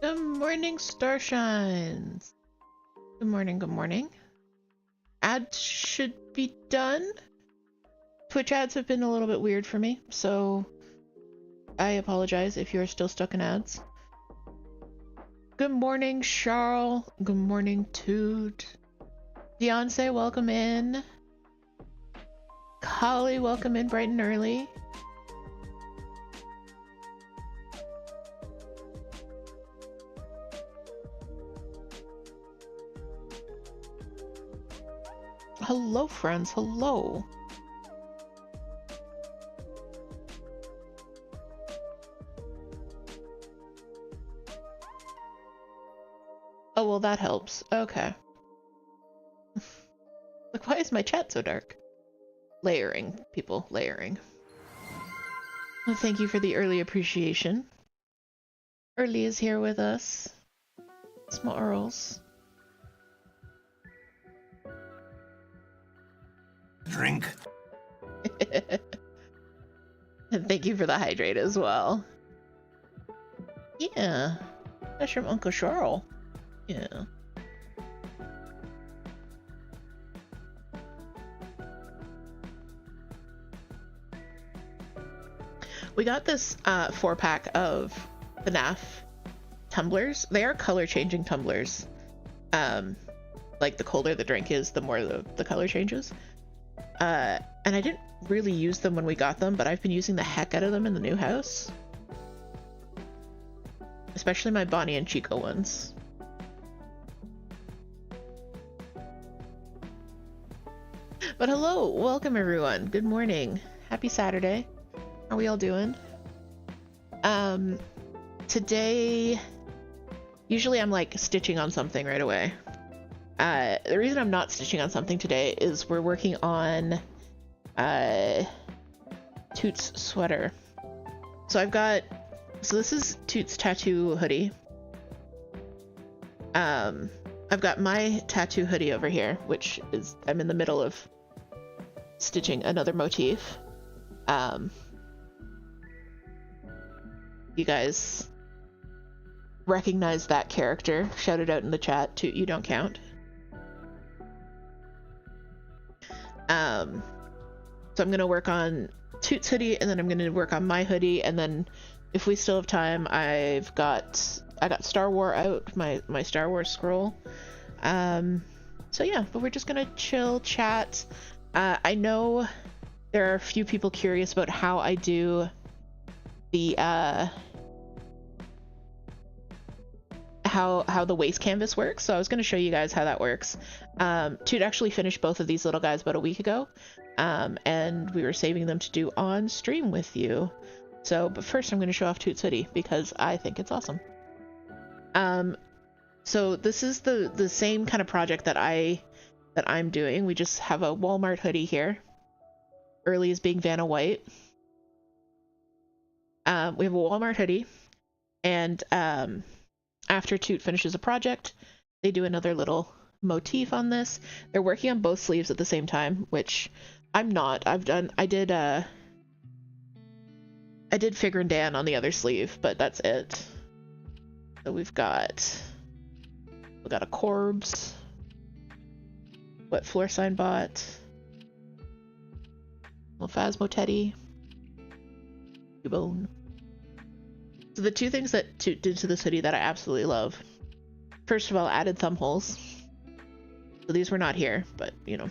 Good morning, Starshines. Good morning, good morning. Ads should be done. Twitch ads have been a little bit weird for me, so I apologize if you're still stuck in ads. Good morning, Charles. Good morning, Toot. Beyonce, welcome in. Holly, welcome in bright and early. Hello, friends. Hello. Oh, well, that helps. Okay. Like, why is my chat so dark? Layering, people. Layering. Well, thank you for the early appreciation. Early is here with us. Small Earls. Drink. And thank you for the hydrate as well. Yeah. That's from Uncle Charles. Yeah. We got this 4-pack of FNAF tumblers. They are color changing tumblers. Like the colder the drink is, the more the color changes. And I didn't really use them when we got them, but I've been using the heck out of them in the new house. Especially my Bonnie and Chico ones. But hello, welcome everyone. Good morning. Happy Saturday. How are we all doing? Today, usually I'm like stitching on something right away. The reason I'm not stitching on something today is we're working on Toot's sweater. So this is Toot's tattoo hoodie. I've got my tattoo hoodie over here, which is, I'm in the middle of stitching another motif. You guys recognize that character. Shout it out in the chat. Toot, you don't count. So I'm gonna work on Toot's hoodie, and then I'm gonna work on my hoodie, and then if we still have time, I got Star Wars out, my Star Wars scroll. So yeah, but we're just gonna chill, chat. I know there are a few people curious about how I do the how the waist canvas works, so I was going to show you guys how that works. Toot actually finished both of these little guys about a week ago, and we were saving them to do on stream with you. But first I'm going to show off Toot's hoodie because I think it's awesome. So this is the same kind of project that I'm doing. We just have a Walmart hoodie here. Early is being Vanna White. We have a Walmart hoodie, and after Toot finishes a project, they do another little motif on this. They're working on both sleeves at the same time, which I'm not. I did Figure and Dan on the other sleeve, but that's it. So we got a Corbs, what floor sign bot, little Phasmo Teddy, Bone. So the two things that Toot did to this hoodie that I absolutely love. First of all, added thumb holes. So these were not here, but you know.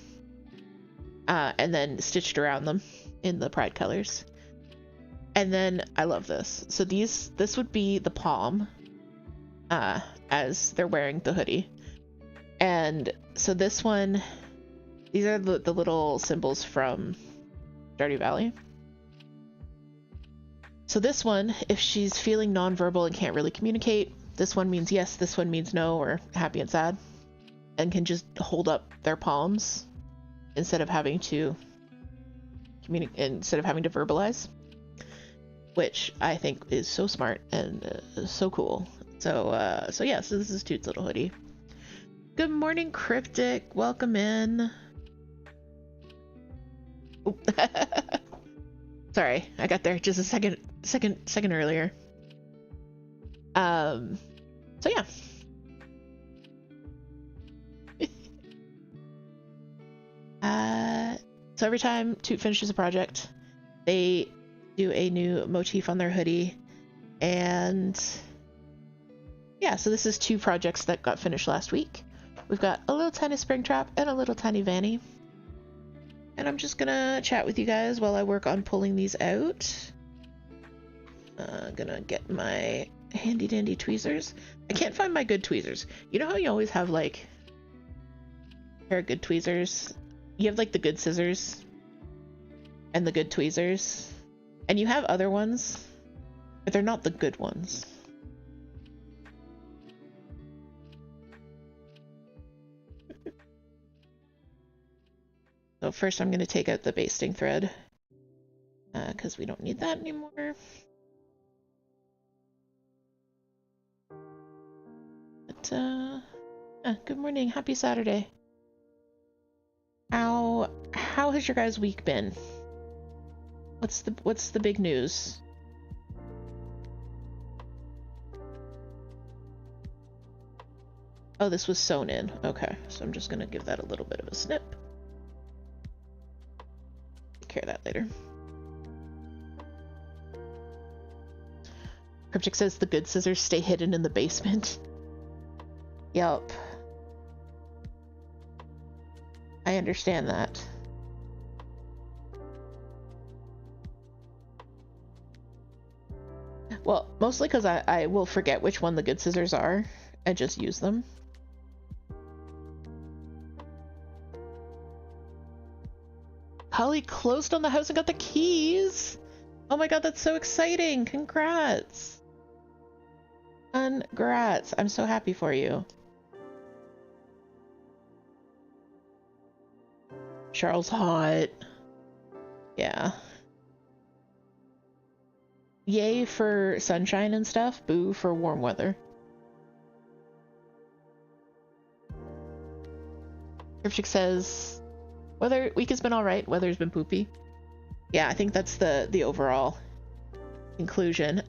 And then stitched around them in the pride colors. And then I love this. So this would be the palm as they're wearing the hoodie. And so this one, these are the little symbols from Stardew Valley. So this one, if she's feeling nonverbal and can't really communicate, this one means yes, this one means no, or happy and sad, and can just hold up their palms instead of having to verbalize, which I think is so smart and so cool. So yeah, so this is Toot's little hoodie. Good morning, Cryptic. Welcome in. Sorry, I got there just a second earlier. So yeah. So every time Toot finishes a project, they do a new motif on their hoodie. And yeah, so this is 2 projects that got finished last week. We've got a little tiny spring trap and a little tiny vanny. And I'm just gonna chat with you guys while I work on pulling these out. Gonna get my handy dandy tweezers. I can't find my good tweezers. You know how you always have like a pair of good tweezers? You have like the good scissors and the good tweezers, and you have other ones, but they're not the good ones. So first I'm going to take out the basting thread because we don't need that anymore. But good morning, happy Saturday. How has your guys' week been? What's the big news? Oh, this was sewn in. Okay, so I'm just gonna give that a little bit of a snip. Take care of that later. Cryptic says the good scissors stay hidden in the basement. Yup. I understand that. Well, mostly because I will forget which one the good scissors are and just use them. Holly closed on the house and got the keys! Oh my god, that's so exciting! Congrats! Congrats! I'm so happy for you. Charles hot. Yeah. Yay for sunshine and stuff, boo for warm weather. Cryptic says, weather week has been alright, weather's been poopy. Yeah, I think that's the overall conclusion.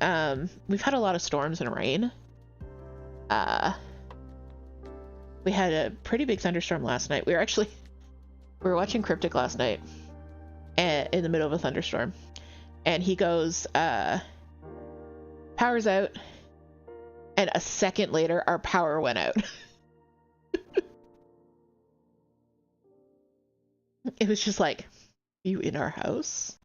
We've had a lot of storms and rain. We had a pretty big thunderstorm last night. We were watching Cryptic last night in the middle of a thunderstorm, and he goes, power's out, and a second later our power went out. It was just like, you in our house?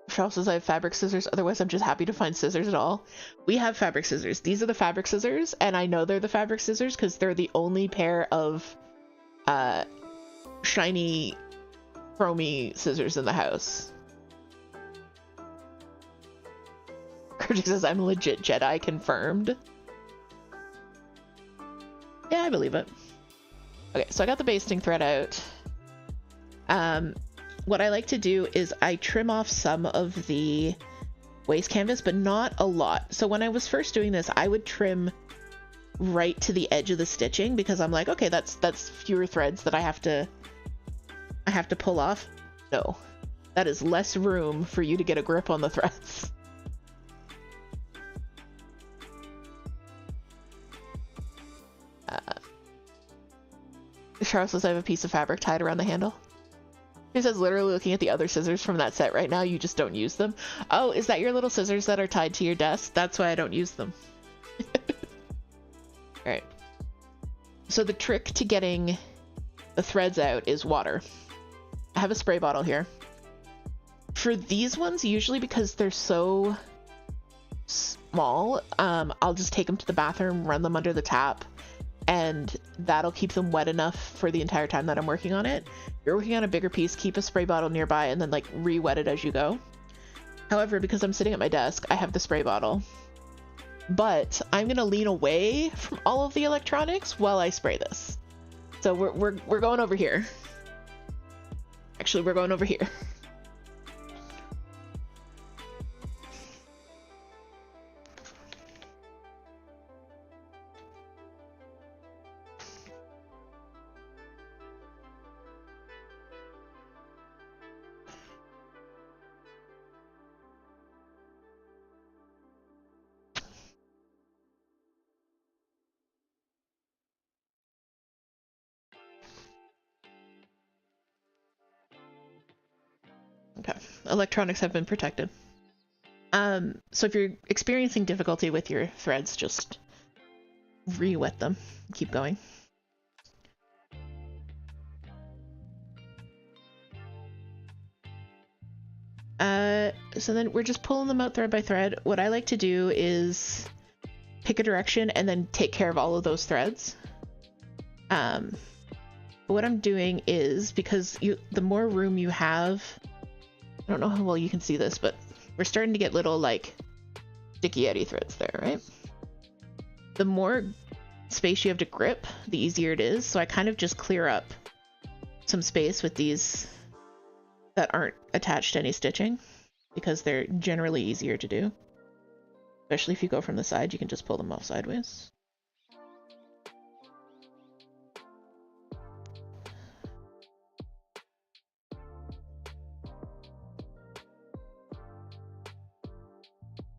Charles says I have fabric scissors, otherwise I'm just happy to find scissors at all. We have fabric scissors. These are the fabric scissors, and I know they're the fabric scissors because they're the only pair of shiny chromy scissors in the house. Cryptic says I'm legit Jedi, confirmed. Yeah, I believe it. Okay, so I got the basting thread out. What I like to do is I trim off some of the waste canvas, but not a lot. So when I was first doing this, I would trim right to the edge of the stitching because I'm like, okay, that's fewer threads that I have to pull off. No, that is less room for you to get a grip on the threads. Charles says I have a piece of fabric tied around the handle. He says literally looking at the other scissors from that set right now, you just don't use them. Oh, is that your little scissors that are tied to your desk? That's why I don't use them. Alright. So the trick to getting the threads out is water. I have a spray bottle here. For these ones, usually because they're so small, I'll just take them to the bathroom, run them under the tap, and that'll keep them wet enough for the entire time that I'm working on it. If you're working on a bigger piece, keep a spray bottle nearby and then like re-wet it as you go. However, because I'm sitting at my desk, I have the spray bottle. But I'm gonna lean away from all of the electronics while I spray this. So we're going over here. Actually, we're going over here. Okay. Electronics have been protected. So if you're experiencing difficulty with your threads, just re-wet them. Keep going. So then we're just pulling them out thread by thread. What I like to do is pick a direction and then take care of all of those threads. What I'm doing is, because the more room you have, I don't know how well you can see this, but we're starting to get little like sticky eddy threads there, right? The more space you have to grip, the easier it is. So I kind of just clear up some space with these that aren't attached to any stitching, because they're generally easier to do. Especially if you go from the side, you can just pull them off sideways.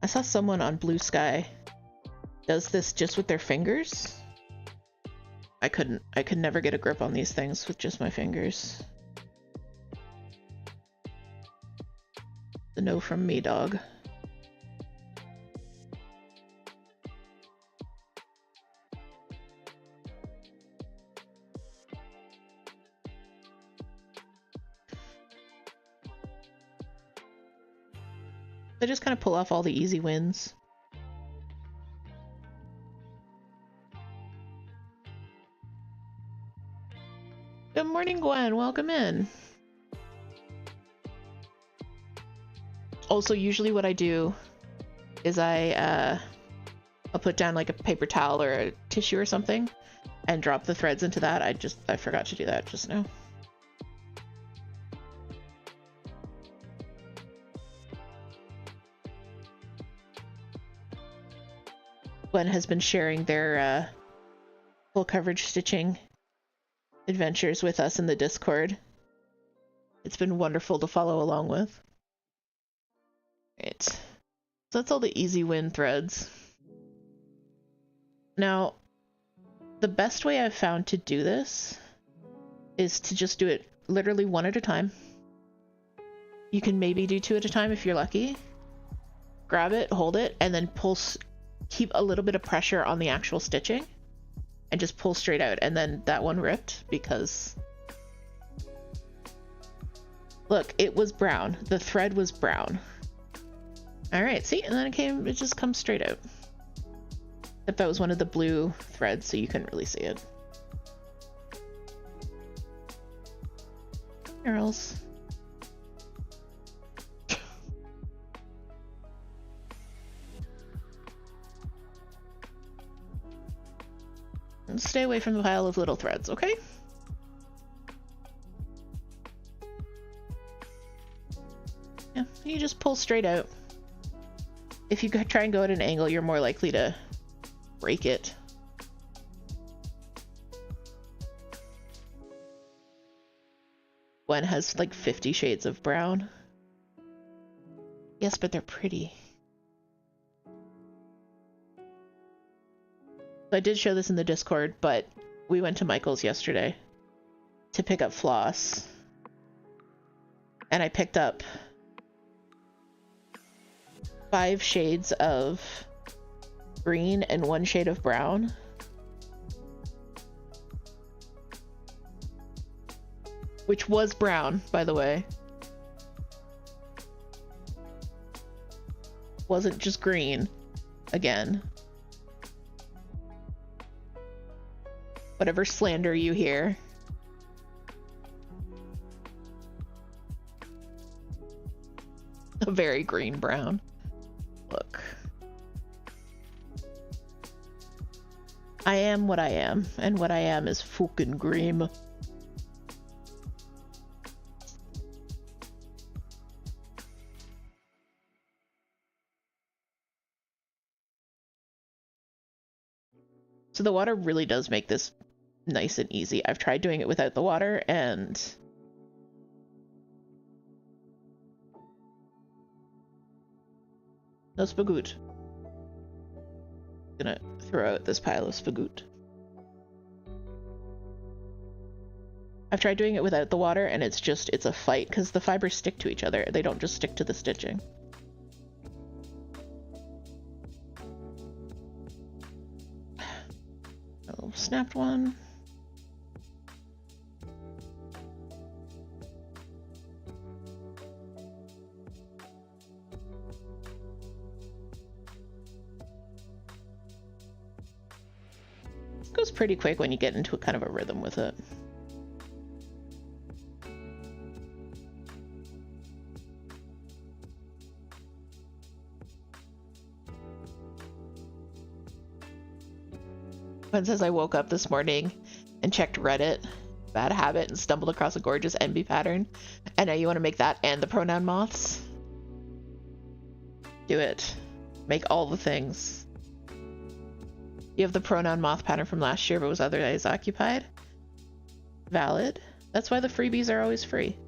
I saw someone on Blue Sky does this just with their fingers. I could never get a grip on these things with just my fingers. The no from me, dog. I just kind of pull off all the easy wins. Good morning, Gwen. Welcome in. Also, usually what I do is I'll put down like a paper towel or a tissue or something and drop the threads into that. I forgot to do that just now. Gwen has been sharing their full coverage stitching adventures with us in the Discord. It's been wonderful to follow along with. Right. So that's all the easy win threads. Now, the best way I've found to do this is to just do it literally one at a time. You can maybe do two at a time if you're lucky. Grab it, hold it, and then keep a little bit of pressure on the actual stitching and just pull straight out. And then that one ripped because look, it was brown. The thread was brown. All right, see, and then it just comes straight out. Except that was one of the blue threads, so you couldn't really see it. Girls. Stay away from the pile of little threads, okay? Yeah, you just pull straight out. If you try and go at an angle, you're more likely to break it. Gwen has like 50 shades of brown. Yes, but they're pretty. I did show this in the Discord, but we went to Michael's yesterday to pick up floss. And I picked up 5 shades of green and 1 shade of brown. Which was brown, by the way. Wasn't just green. Again. Whatever slander you hear. A very green brown. Look. I am what I am, and what I am is fucking green. So the water really does make this nice and easy. I've tried doing it without the water, and no spagoot. Gonna throw out this pile of spagoot. I've tried doing it without the water, and it's a fight because the fibers stick to each other. They don't just stick to the stitching. Oh, snapped one. It goes pretty quick when you get into a kind of a rhythm with it. One says, I woke up this morning and checked Reddit, bad habit, and stumbled across a gorgeous NB pattern. And now you want to make that and the pronoun moths? Do it. Make all the things. You have the pronoun moth pattern from last year, but was otherwise occupied. Valid. That's why the freebies are always free.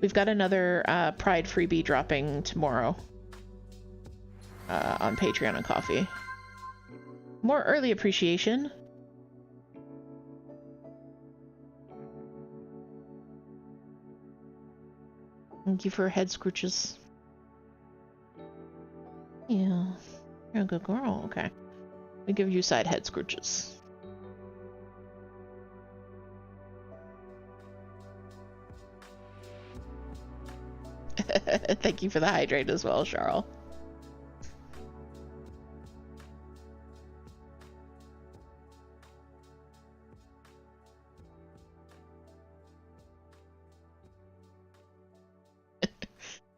We've got another Pride freebie dropping tomorrow. On Patreon and Coffee. More early appreciation. Thank you for head scrooches. Yeah, you're a good girl. Okay. We give you side head scrooches. Thank you for the hydrate as well, Charles.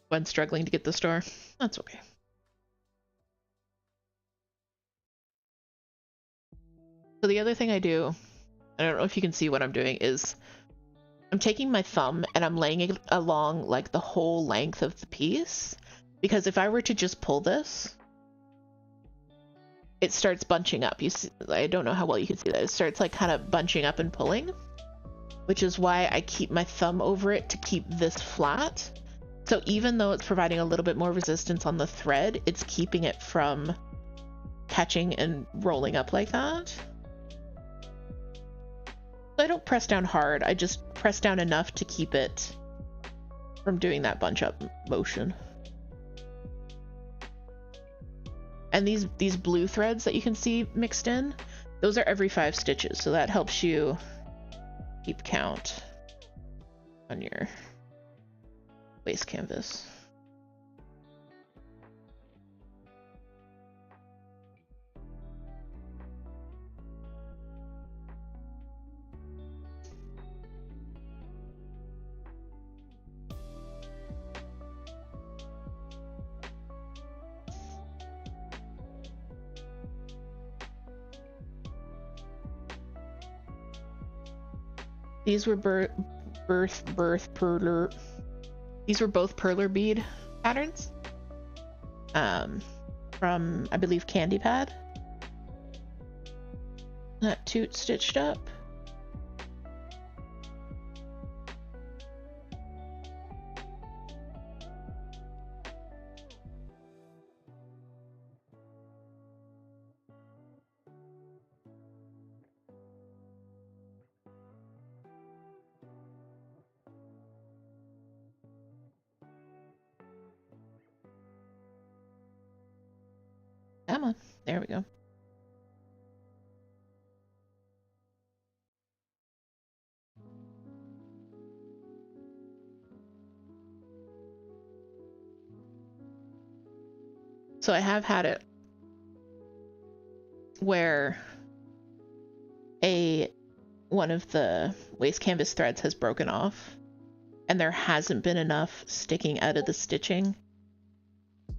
When struggling to get the store. That's okay. So the other thing I do, I don't know if you can see what I'm doing, is I'm taking my thumb and I'm laying it along like the whole length of the piece, because if I were to just pull this, it starts bunching up. You see, I don't know how well you can see that. It starts like kind of bunching up and pulling, which is why I keep my thumb over it to keep this flat. So even though it's providing a little bit more resistance on the thread, it's keeping it from catching and rolling up like that. I don't press down hard, I just press down enough to keep it from doing that bunch up motion. And these blue threads that you can see mixed in, those are every 5 stitches, so that helps you keep count on your waist canvas. These were perler. These were both perler bead patterns. From I believe Candy Pad. That Toot stitched up. Come on, there we go. So I have had it where one of the waist canvas threads has broken off and there hasn't been enough sticking out of the stitching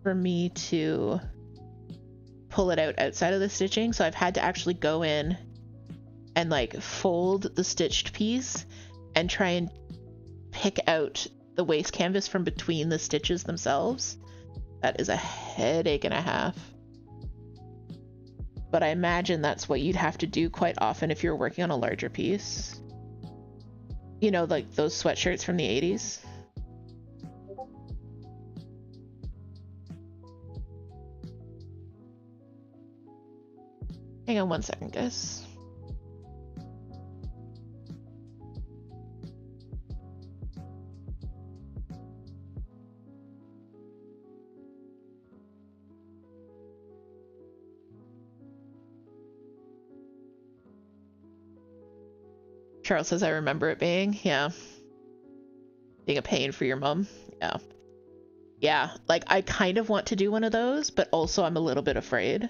for me to pull it out outside of the stitching, so I've had to actually go in and like fold the stitched piece and try and pick out the waist canvas from between the stitches themselves. That is a headache and a half. But I imagine that's what you'd have to do quite often if you're working on a larger piece. You know, like those sweatshirts from the 80s. Hang on one second, guys. Charles says I remember it being, yeah. Being a pain for your mom. Yeah. Yeah, like I kind of want to do one of those, but also I'm a little bit afraid.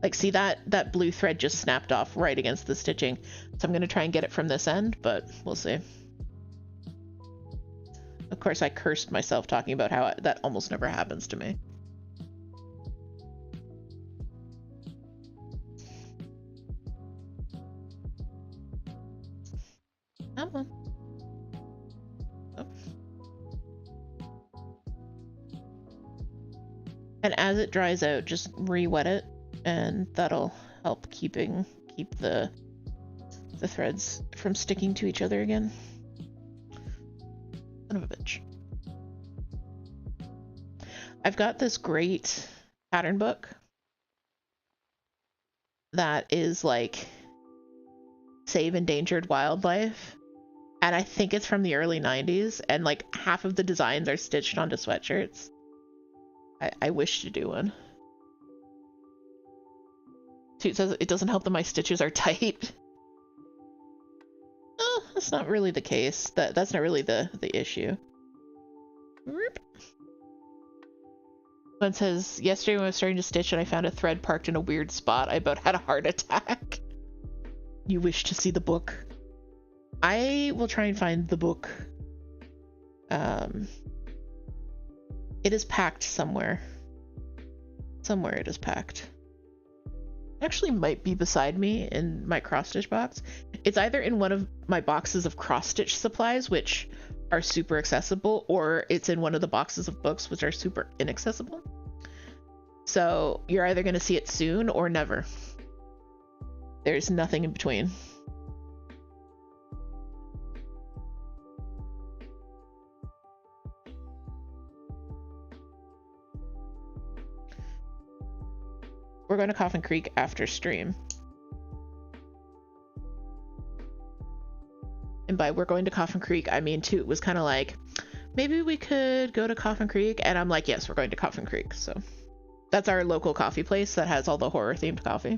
Like, see that blue thread just snapped off right against the stitching. So I'm gonna try and get it from this end, but we'll see. Of course, I cursed myself talking about how that almost never happens to me. Come on. Oh. And as it dries out, just re-wet it, and that'll help keep the threads from sticking to each other again. Son of a bitch. I've got this great pattern book that is like Save Endangered Wildlife, and I think it's from the early 90s, and like half of the designs are stitched onto sweatshirts. I wish to do one. Toot says it doesn't help that my stitches are tight. Oh, that's not really the case. That's not really the issue. One says, yesterday when I was starting to stitch and I found a thread parked in a weird spot, I about had a heart attack. You wish to see the book? I will try and find the book. It is packed somewhere. Somewhere it is packed. It actually might be beside me in my cross-stitch box. It's either in one of my boxes of cross-stitch supplies, which are super accessible, or it's in one of the boxes of books, which are super inaccessible. So you're either going to see it soon or never. There's nothing in between. We're going to Coffin Creek after stream. And by we're going to Coffin Creek, I mean Toot was kind of like, maybe we could go to Coffin Creek. And I'm like, yes, we're going to Coffin Creek. So that's our local coffee place that has all the horror themed coffee.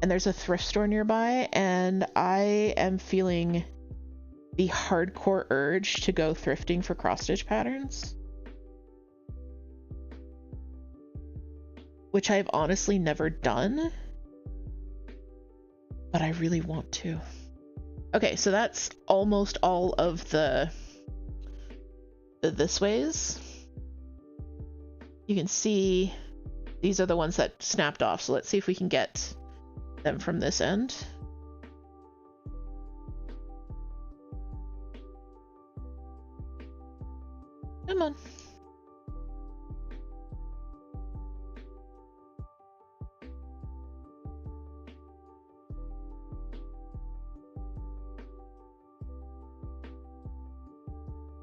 And there's a thrift store nearby. And I am feeling the hardcore urge to go thrifting for cross stitch patterns, which I've honestly never done, but I really want to. Okay, so that's almost all of the this ways. You can see these are the ones that snapped off, so let's see if we can get them from this end. Come on.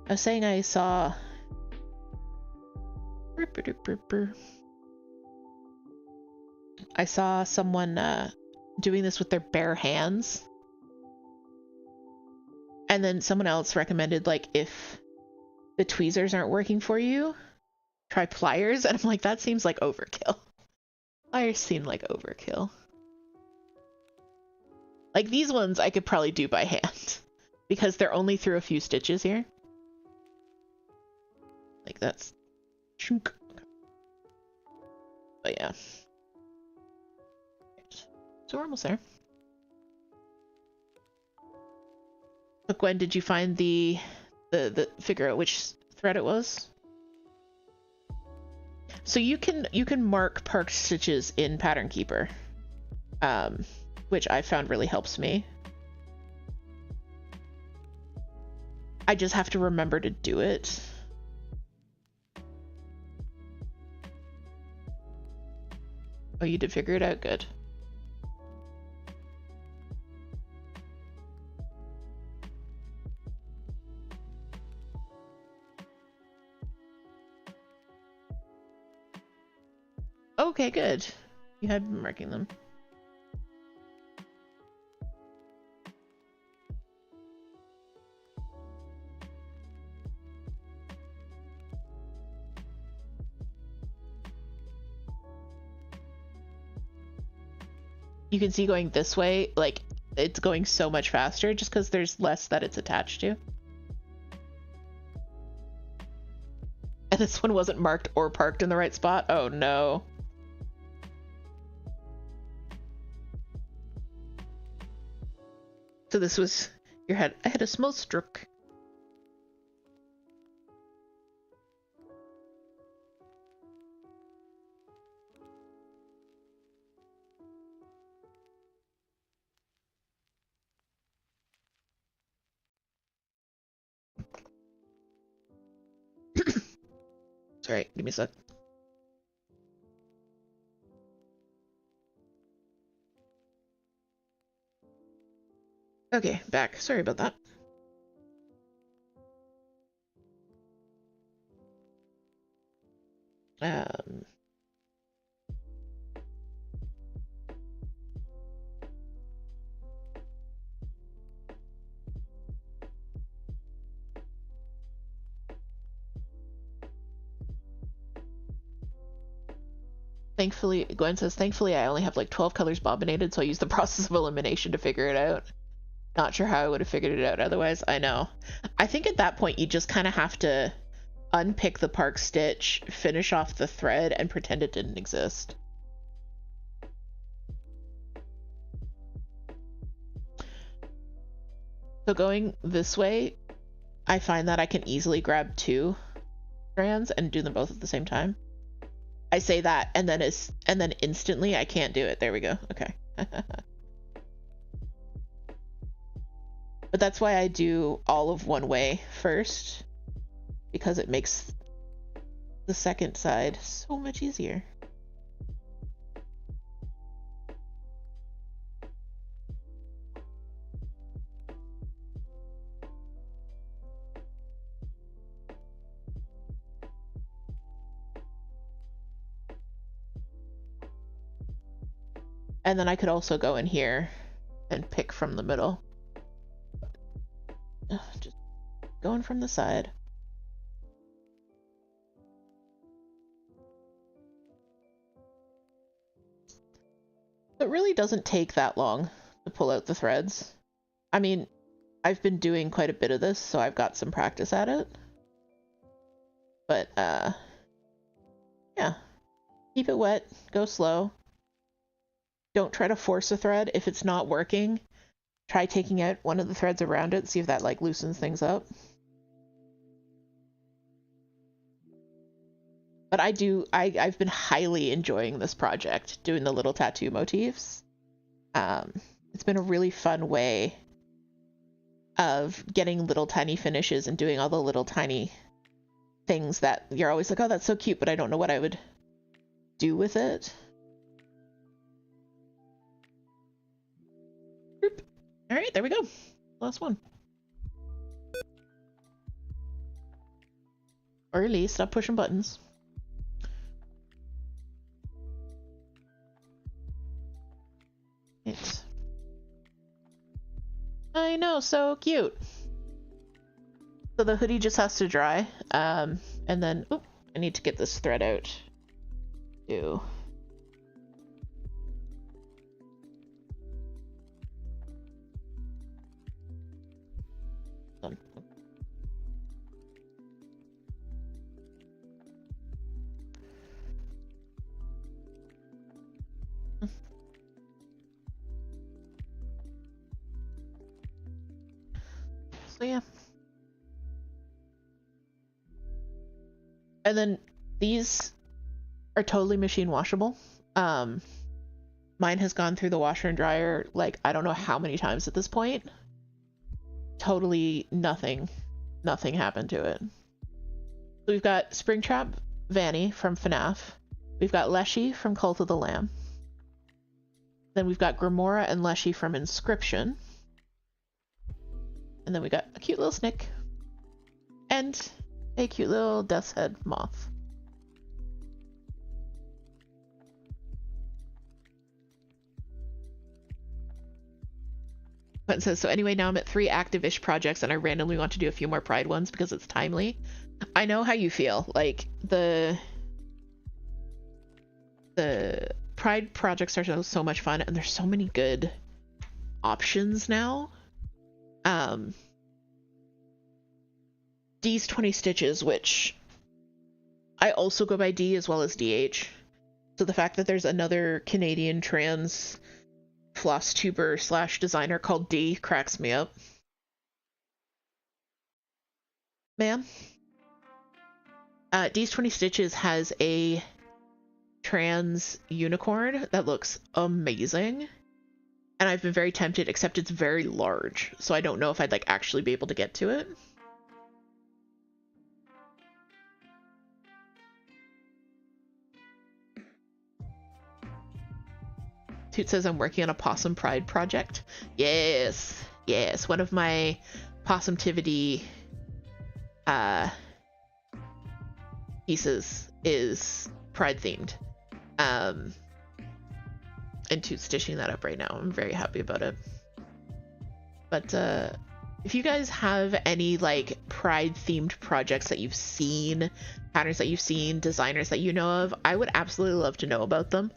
I was saying I saw someone doing this with their bare hands, and then someone else recommended, like, if the tweezers aren't working for you, try pliers, and I'm like, that seems like overkill. Pliers seem like overkill. Like, these ones I could probably do by hand because they're only through a few stitches here. Like, that's chunk. But yeah. So we're almost there. But Gwen, did you find the figure out which thread it was? So you can mark parked stitches in Pattern Keeper, which I found really helps me. I just have to remember to do it. Oh, you did figure it out? Good. Okay, good. You had been marking them. you can see going this way, like, it's going so much faster just because there's less that it's attached to. And this one wasn't marked or parked in the right spot. Oh no. So this was your head. I had a small stroke. Sorry, give me a sec. Okay, back. Sorry about that. Thankfully, Gwen says, thankfully I only have like 12 colors bobbinated, so I use the process of elimination to figure it out. Not sure how I would have figured it out otherwise. I know. I think at that point you just kind of have to unpick the park stitch, finish off the thread, and pretend it didn't exist. So going this way, I find that I can easily grab 2 strands and do them both at the same time. I say that, and then instantly I can't do it. There we go. Okay. But that's why I do all of one way first, because it makes the second side so much easier. And then I could also go in here and pick from the middle. Just going from the side. It really doesn't take that long to pull out the threads. I mean, I've been doing quite a bit of this, so I've got some practice at it. But, yeah. Keep it wet, go slow. Don't try to force a thread. If it's not working, try taking out one of the threads around it, see if that like loosens things up. But I've been highly enjoying this project, doing the little tattoo motifs. It's been a really fun way of getting little tiny finishes and doing all the little tiny things that you're always like, oh, that's so cute, but I don't know what I would do with it. All right, there we go. Last one. Or at least stop pushing buttons. It's... I know, so cute. So the hoodie just has to dry. And then, oop, I need to get this thread out. Ew. Done. So yeah. And then these are totally machine washable. Mine has gone through the washer and dryer like I don't know how many times at this point. Totally nothing happened to it. So we've got Springtrap Vanny from FNAF. We've got Leshy from Cult of the Lamb. Then we've got Grimora and Leshy from Inscription. And then we got a cute little Snick. And a cute little Death's Head moth. It says, so anyway, now I'm at 3 active-ish projects and I randomly want to do a few more Pride ones because it's timely. I know how you feel. Like, the Pride projects are so much fun, and there's so many good options now. D's 20 Stitches, which I also go by D as well as DH. So the fact that there's another Canadian trans floss tuber / designer called D cracks me up. Ma'am? D's 20 Stitches has a trans unicorn that looks amazing. And I've been very tempted, except it's very large. So I don't know if I'd like actually be able to get to it. Toot says I'm working on a possum pride project. Yes, yes. One of my possumtivity pieces is pride themed. And Toot's stitching that up right now. I'm very happy about it. But if you guys have any like pride themed projects that you've seen, patterns that you've seen, designers that you know of, I would absolutely love to know about them.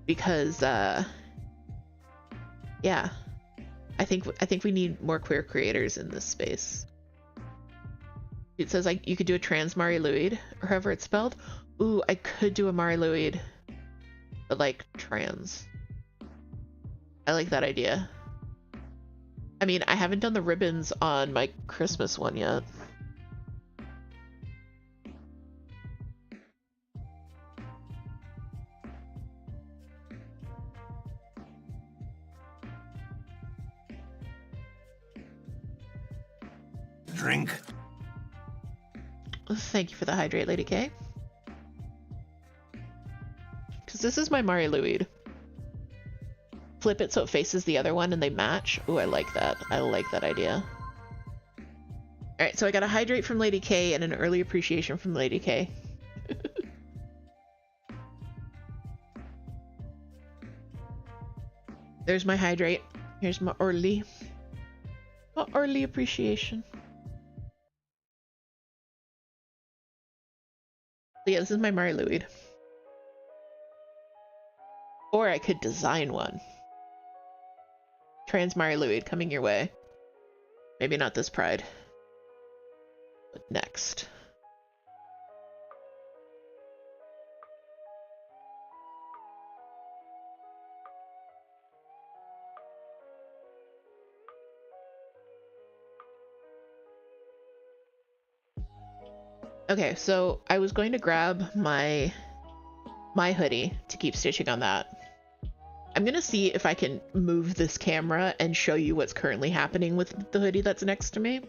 Because yeah, I think we need more queer creators in this space. It says like you could do a trans Mariluid, or however it's spelled. Ooh, I could do a Mariluid, but like trans. I like that idea. I mean, I haven't done the ribbons on my Christmas one yet. Drink. Thank you for the hydrate, Lady K. Because this is my Mariluid. Flip it so it faces the other one and they match. Ooh, I like that. I like that idea. Alright, so I got a hydrate from Lady K and an early appreciation from Lady K. There's my hydrate. Here's my early appreciation. So yeah, this is my Mariluid. Or I could design one. Trans Mariluid coming your way. Maybe not this pride, but next. Okay, so I was going to grab my hoodie to keep stitching on that. I'm gonna see if I can move this camera and show you what's currently happening with the hoodie that's next to me.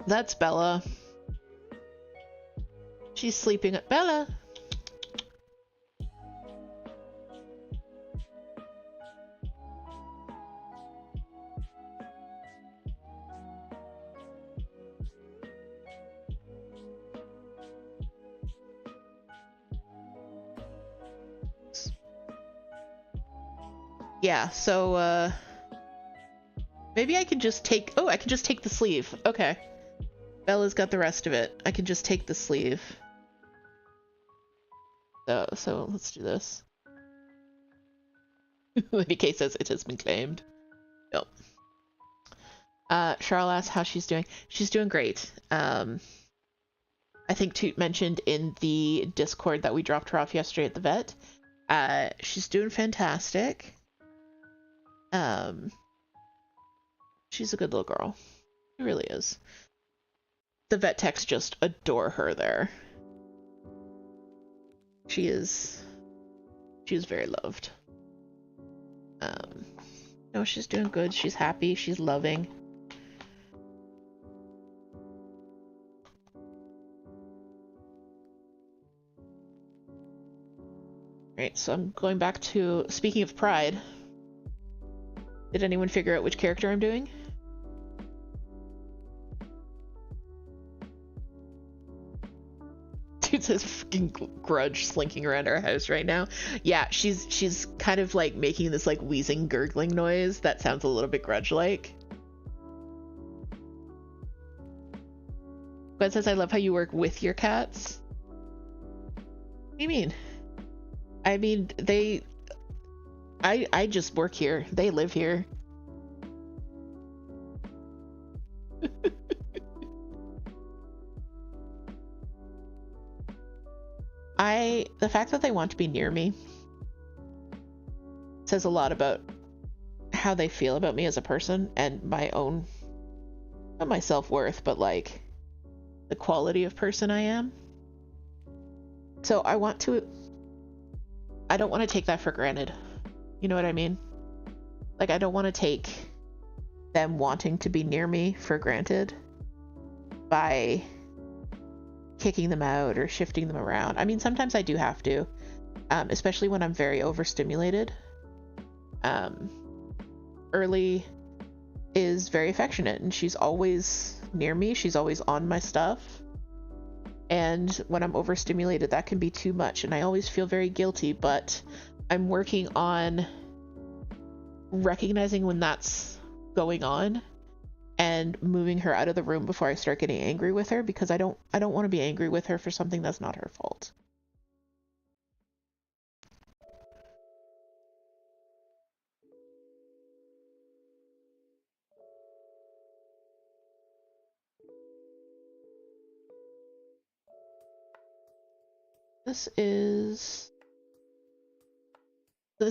That's Bella. She's sleeping at Bella. Yeah, so maybe I could just take, oh, I can just take the sleeve. Okay. Bella's got the rest of it. I can just take the sleeve. So let's do this. Lady K says it has been claimed. Yep. Charles asks how she's doing. She's doing great. I think Toot mentioned in the Discord that we dropped her off yesterday at the vet. She's doing fantastic. She's a good little girl. She really is. The vet techs just adore her there. She is very loved. No, she's doing good. She's happy. She's loving. Alright, so I'm going back to, speaking of pride. Did anyone figure out which character I'm doing? Dude says fucking grudge slinking around our house right now. Yeah, she's kind of like making this like wheezing gurgling noise that sounds a little bit grudge-like. Gwen says, I love how you work with your cats. What do you mean? I mean, I just work here. They live here. The fact that they want to be near me says a lot about how they feel about me as a person and my own, not my self-worth, but like the quality of person I am. So I don't want to take that for granted. You know what I mean? Like, I don't want to take them wanting to be near me for granted by kicking them out or shifting them around. I mean, sometimes I do have to, especially when I'm very overstimulated. Early is very affectionate and she's always near me. She's always on my stuff. And when I'm overstimulated, that can be too much. And I always feel very guilty, but I'm working on recognizing when that's going on and moving her out of the room before I start getting angry with her, because I don't want to be angry with her for something that's not her fault. This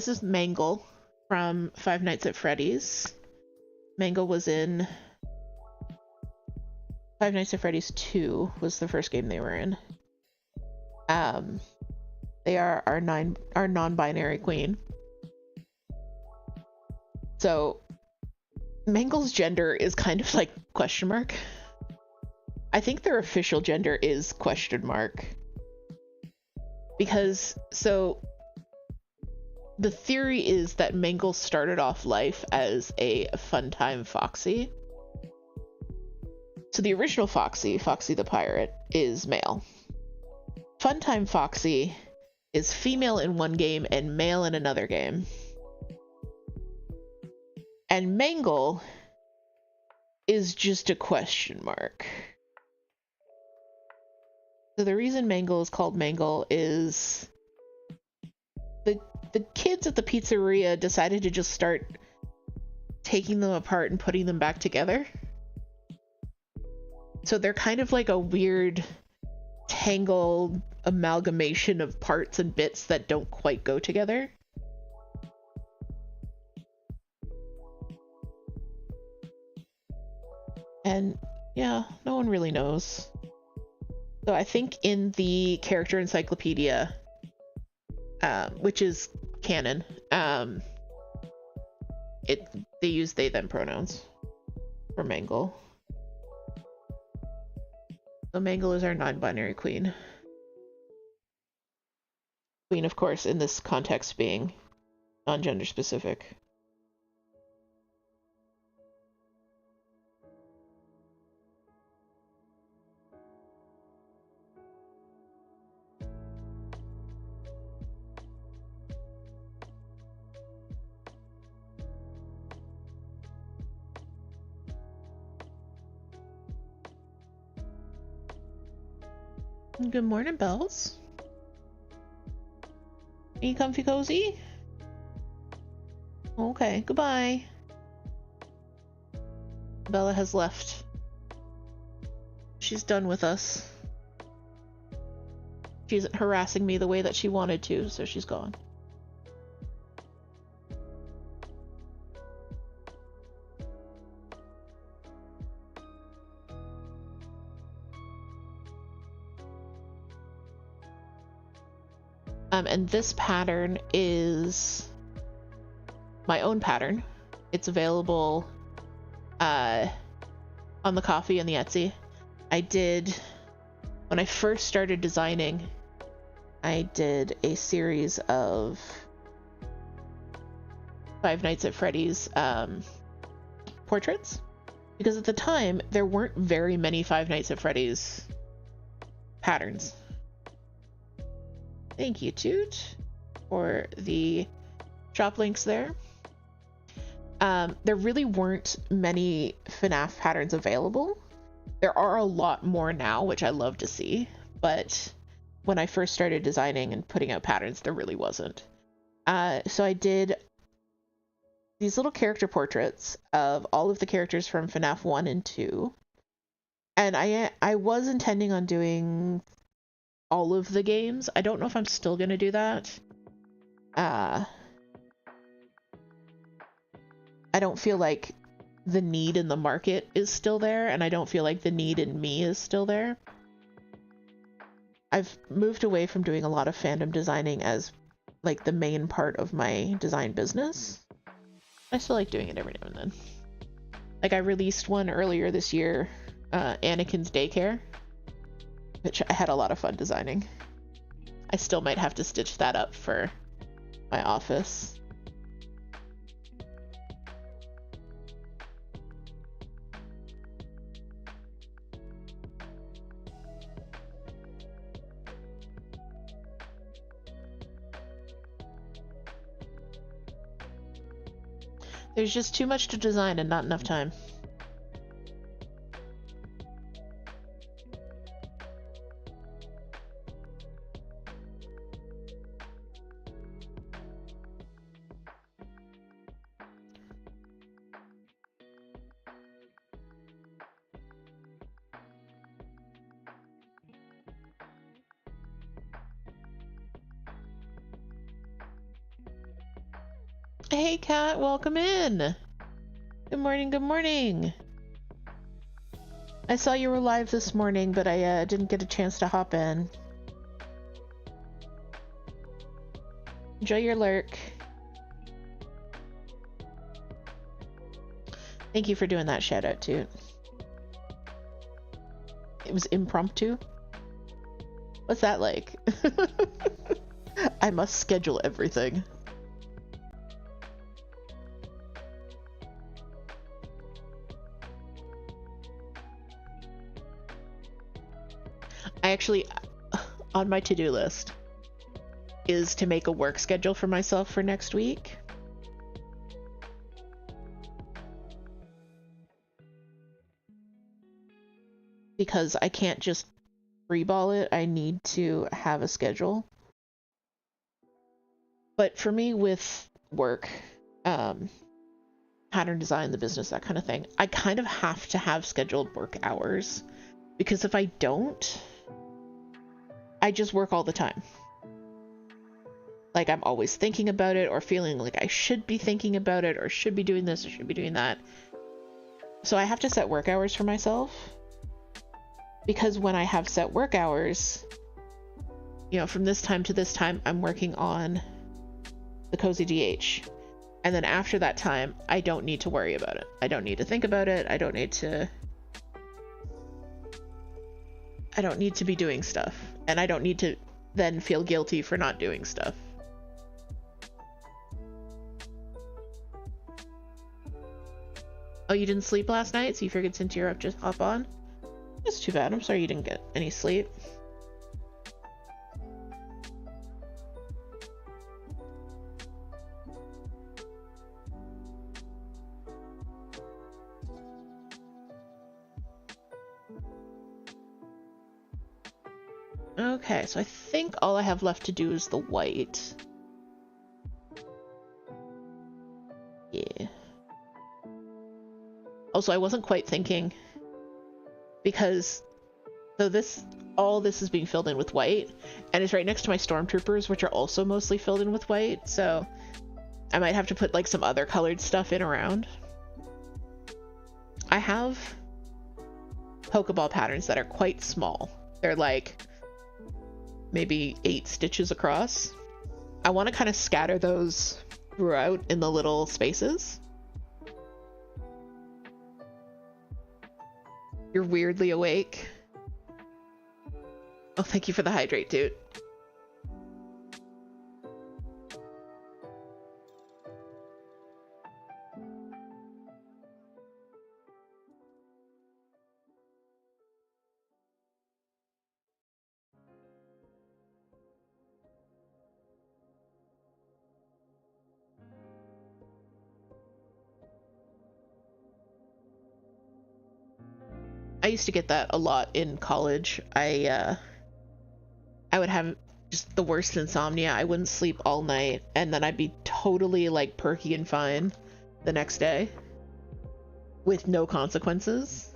is Mangle from Five Nights at Freddy's. Mangle was in Five Nights at Freddy's 2 was the first game they were in. They are our non-binary queen. So Mangle's gender is kind of like question mark. I think their official gender is question mark. Because, so the theory is that Mangle started off life as a Funtime Foxy. So the original Foxy, Foxy the Pirate, is male. Funtime Foxy is female in one game and male in another game. And Mangle is just a question mark. So the reason Mangle is called Mangle is the kids at the pizzeria decided to just start taking them apart and putting them back together. So they're kind of like a weird tangled amalgamation of parts and bits that don't quite go together. And yeah, no one really knows. So I think in the character encyclopedia, which is canon, they use they them pronouns for Mangle. So Mangle is our non-binary queen. Queen, of course, in this context being non-gender specific. Good morning, Bells. Are you comfy cozy? Okay, goodbye. Bella has left. She's done with us. She isn't harassing me the way that she wanted to, so she's gone. And this pattern is my own pattern. It's available on the Coffee and the Etsy. When I first started designing, I did a series of Five Nights at Freddy's portraits. Because at the time, there weren't very many Five Nights at Freddy's patterns. Thank you, Toot, for the shop links there. There really weren't many FNAF patterns available, There are a lot more now, which I love to see, but when I first started designing and putting out patterns, there really wasn't. So I did these little character portraits of all of the characters from FNAF 1 and 2. And I was intending on doing all of the games. I don't know if I'm still going to do that. I don't feel like the need in the market is still there, and I don't feel like the need in me is still there. I've moved away from doing a lot of fandom designing as like the main part of my design business. I still like doing it every now and then. Like I released one earlier this year, Anakin's Daycare, which I had a lot of fun designing. I still might have to stitch that up for my office. There's just too much to design and not enough time. Hey Kat, welcome in. Good morning, good morning. I saw you were live this morning, but I didn't get a chance to hop in. Enjoy your lurk. Thank you for doing that shout out, Toot. It was impromptu. What's that like? I must schedule everything. I actually, on my to-do list, is to make a work schedule for myself for next week. Because I can't just freeball it, I need to have a schedule. But for me with work, pattern design, the business, that kind of thing, I kind of have to have scheduled work hours. Because if I don't, I just work all the time. Like I'm always thinking about it or feeling like I should be thinking about it or should be doing this or should be doing that. So I have to set work hours for myself. Because when I have set work hours, you know, from this time to this time, I'm working on the Cozy DH. And then after that time, I don't need to worry about it. I don't need to think about it. I don't need to be doing stuff. And I don't need to then feel guilty for not doing stuff. Oh, you didn't sleep last night? So you figured since you're up, just hop on? That's too bad. I'm sorry you didn't get any sleep. Okay, so I think all I have left to do is the white. Yeah. Also, I wasn't quite thinking, because so all this is being filled in with white, and it's right next to my stormtroopers, which are also mostly filled in with white, so I might have to put like some other colored stuff in around. I have Pokeball patterns that are quite small. They're like maybe 8 stitches across. I want to kind of scatter those throughout in the little spaces. You're weirdly awake. Oh, thank you for the hydrate, dude. I used to get that a lot in college. I would have just the worst insomnia. I wouldn't sleep all night, and then I'd be totally like perky and fine the next day with no consequences.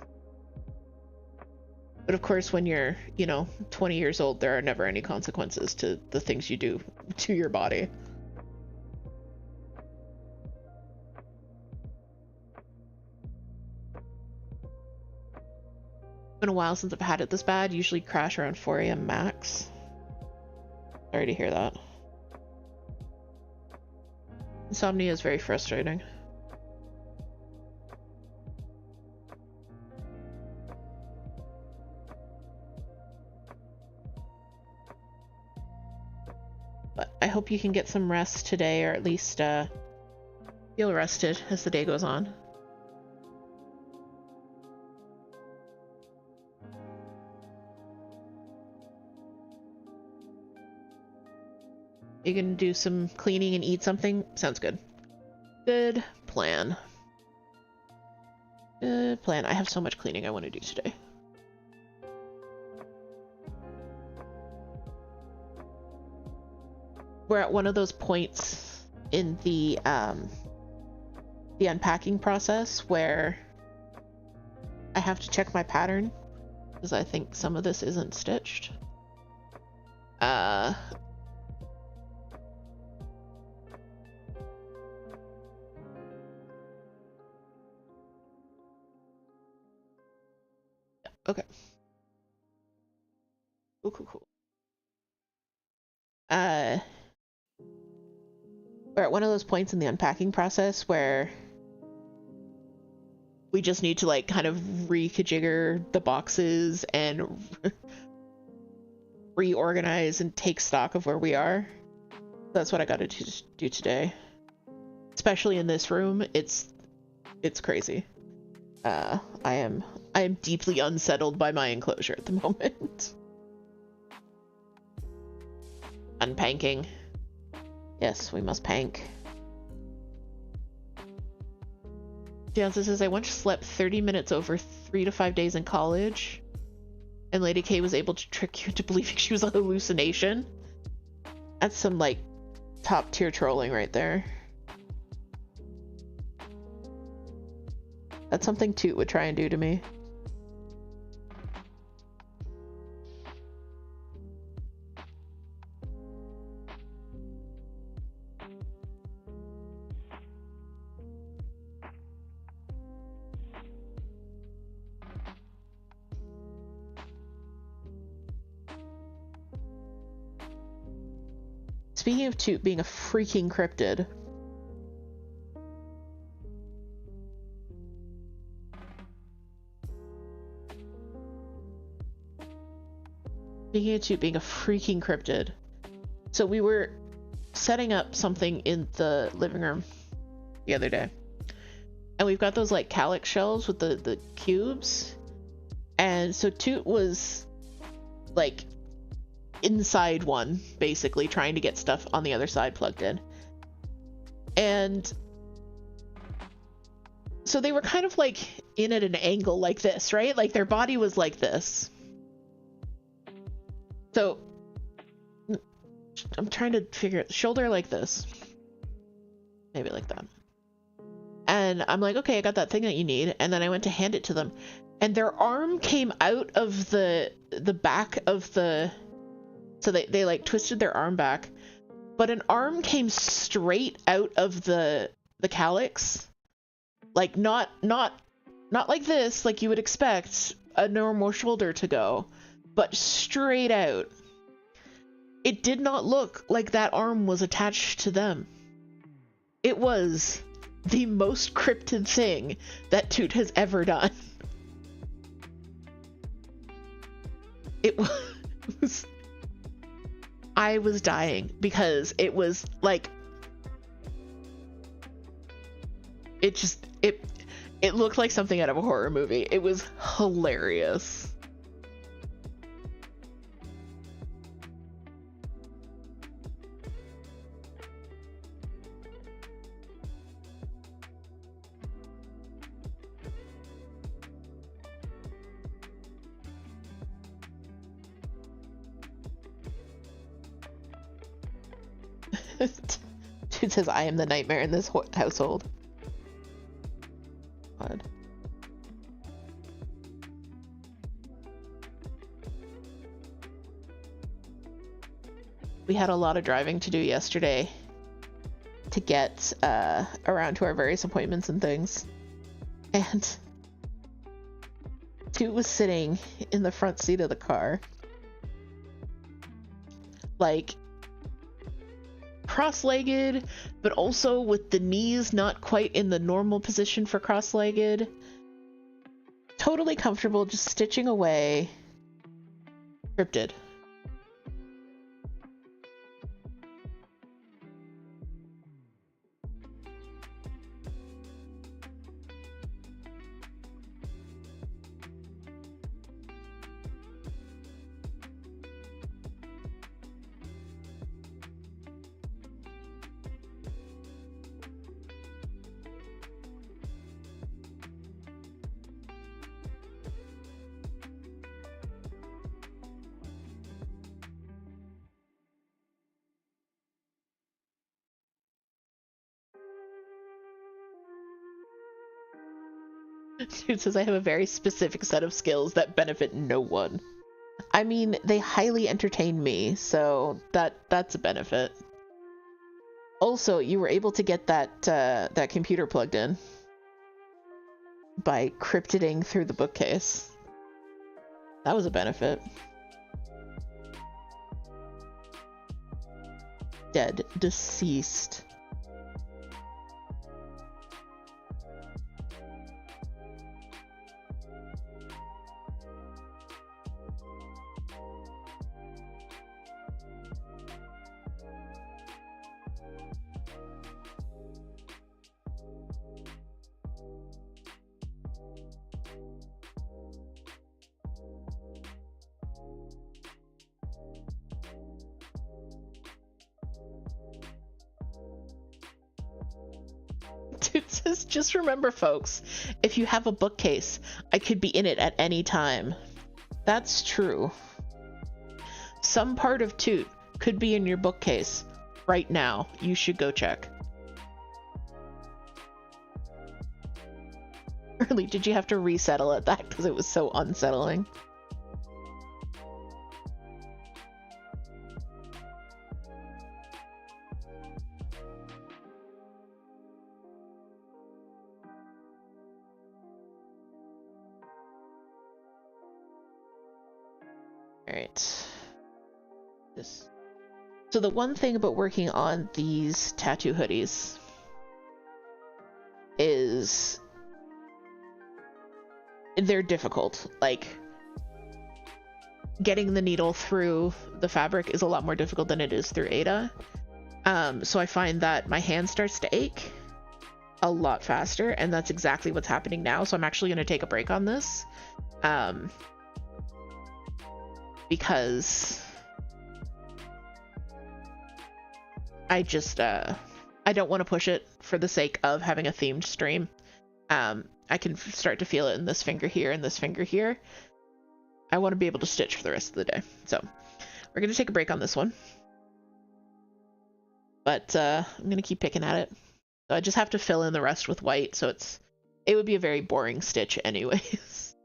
But of course, when you're, you know, 20 years old, there are never any consequences to the things you do to your body. It's been a while since I've had it this bad. Usually crash around 4 a.m. max. Sorry to hear that. Insomnia is very frustrating. But I hope you can get some rest today, or at least feel rested as the day goes on. You can do some cleaning and eat something? Sounds good. Good plan. Good plan. I have so much cleaning I want to do today. We're at one of those points in the unpacking process where I have to check my pattern because I think some of this isn't stitched. Okay. Cool. We're at one of those points in the unpacking process where we just need to like kind of rejigger the boxes and reorganize and take stock of where we are. That's what I got to do today. Especially in this room, it's crazy. I am deeply unsettled by my enclosure at the moment. Unpanking. Yes, we must pank. Jansen says, I once slept 30 minutes over 3 to 5 days in college, and Lady K was able to trick you into believing she was a hallucination. That's some, like, top-tier trolling right there. That's something Toot would try and do to me. Speaking of Toot being a freaking cryptid. Speaking of Toot being a freaking cryptid. So we were setting up something in the living room the other day. And we've got those like calyx shelves with the cubes. And so Toot was like inside one, basically trying to get stuff on the other side plugged in. And so they were kind of like in at an angle like this, right? Like their body was like this. So I'm trying to figure it. Shoulder like this. Maybe like that. And I'm like, okay, I got that thing that you need. And then I went to hand it to them. And their arm came out of the back of the... So they like twisted their arm back. But an arm came straight out of the calyx. Like not like this, like you would expect a normal shoulder to go. But straight out. It did not look like that arm was attached to them. It was the most cryptid thing that Toot has ever done. It was... I was dying because it was like... It looked like something out of a horror movie. It was hilarious. Dude says, I am the nightmare in this household. God. We had a lot of driving to do yesterday to get around to our various appointments and things. And Toot was sitting in the front seat of the car, like cross-legged, but also with the knees not quite in the normal position for cross-legged. Totally comfortable, just stitching away. Cryptid. Dude says, I have a very specific set of skills that benefit no one. I mean, they highly entertain me, so that's a benefit. Also, you were able to get that computer plugged in by cryptiding through the bookcase. That was a benefit. Dead. Deceased. Dude says, just remember, folks, if you have a bookcase, I could be in it at any time. That's true. Some part of Toot could be in your bookcase right now. You should go check. Really, did you have to resettle at that because it was so unsettling? Alright. So the one thing about working on these tattoo hoodies is they're difficult. Like, getting the needle through the fabric is a lot more difficult than it is through Ada. So I find that my hand starts to ache a lot faster, and that's exactly what's happening now. So I'm actually going to take a break on this. Because I just, I don't want to push it for the sake of having a themed stream. I can start to feel it in this finger here and this finger here. I want to be able to stitch for the rest of the day. So we're going to take a break on this one. But I'm going to keep picking at it. So I just have to fill in the rest with white, so it would be a very boring stitch anyways.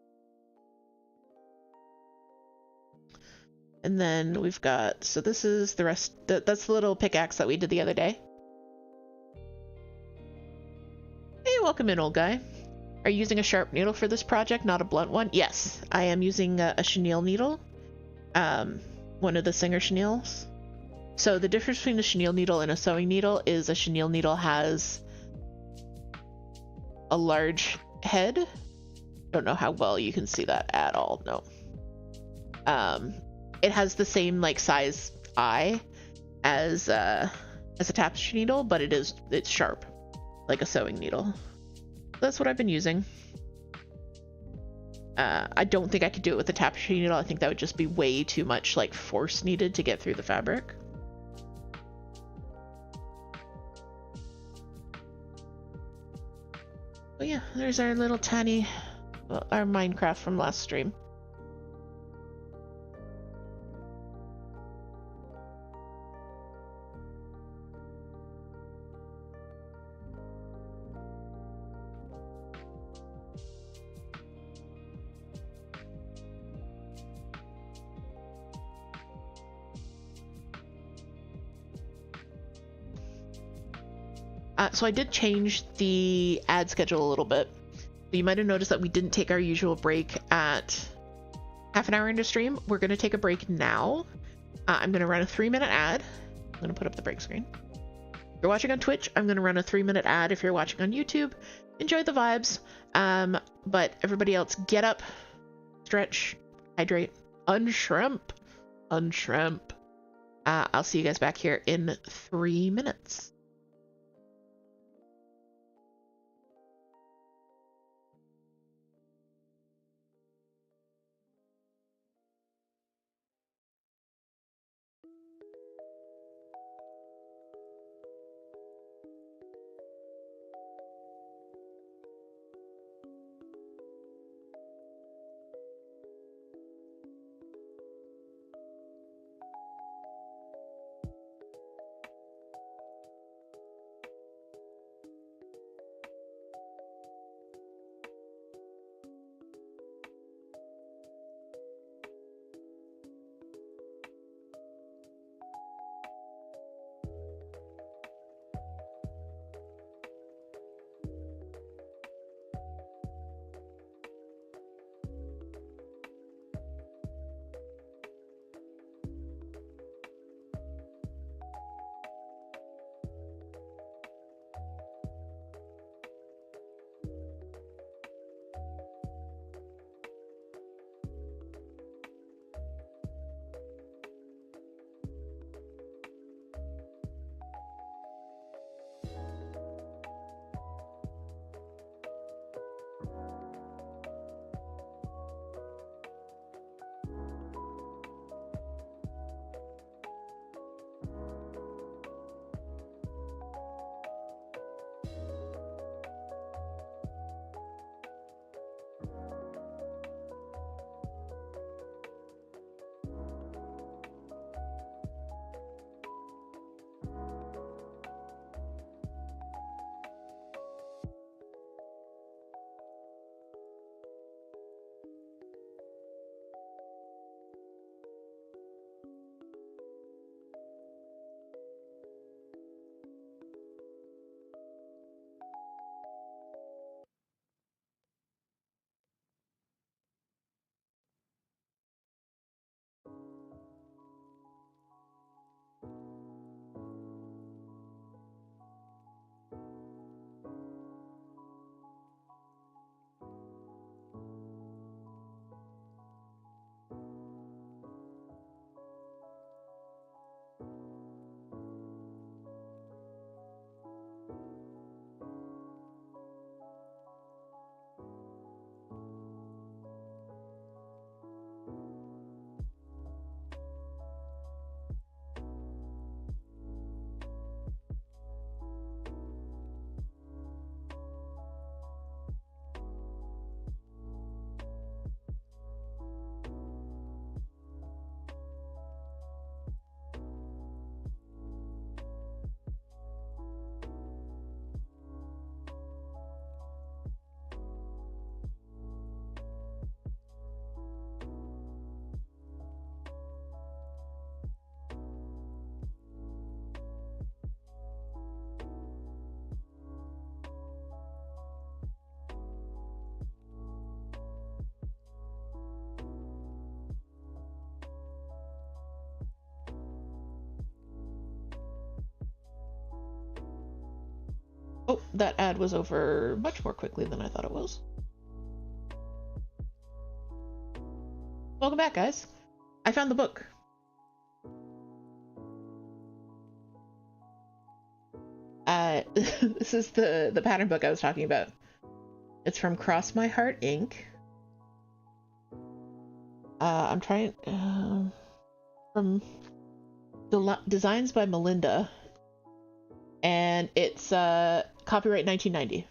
And then we've got, so this is the rest, that's the little pickaxe that we did the other day. Hey, welcome in, old guy. Are you using a sharp needle for this project, not a blunt one? Yes, I am using a chenille needle, one of the Singer chenilles. So the difference between a chenille needle and a sewing needle is a chenille needle has a large head. Don't know how well you can see that at all, no. It has the same like size eye as a tapestry needle, but it's sharp, like a sewing needle. That's what I've been using. I don't think I could do it with a tapestry needle. I think that would just be way too much like force needed to get through the fabric. But yeah, there's our little tiny, our Minecraft from last stream. So I did change the ad schedule a little bit. So you might have noticed that we didn't take our usual break at half an hour into stream. We're going to take a break now. I'm going to run a 3-minute ad. I'm going to put up the break screen. If you're watching on Twitch, I'm going to run a 3-minute ad. If you're watching on YouTube, enjoy the vibes. But everybody else, get up, stretch, hydrate, unshrimp. I'll see you guys back here in 3 minutes. Oh, that ad was over much more quickly than I thought it was. Welcome back, guys. I found the book. This is the pattern book I was talking about. It's from Cross My Heart Inc. I'm trying from Designs by Melinda, and it's copyright 1990.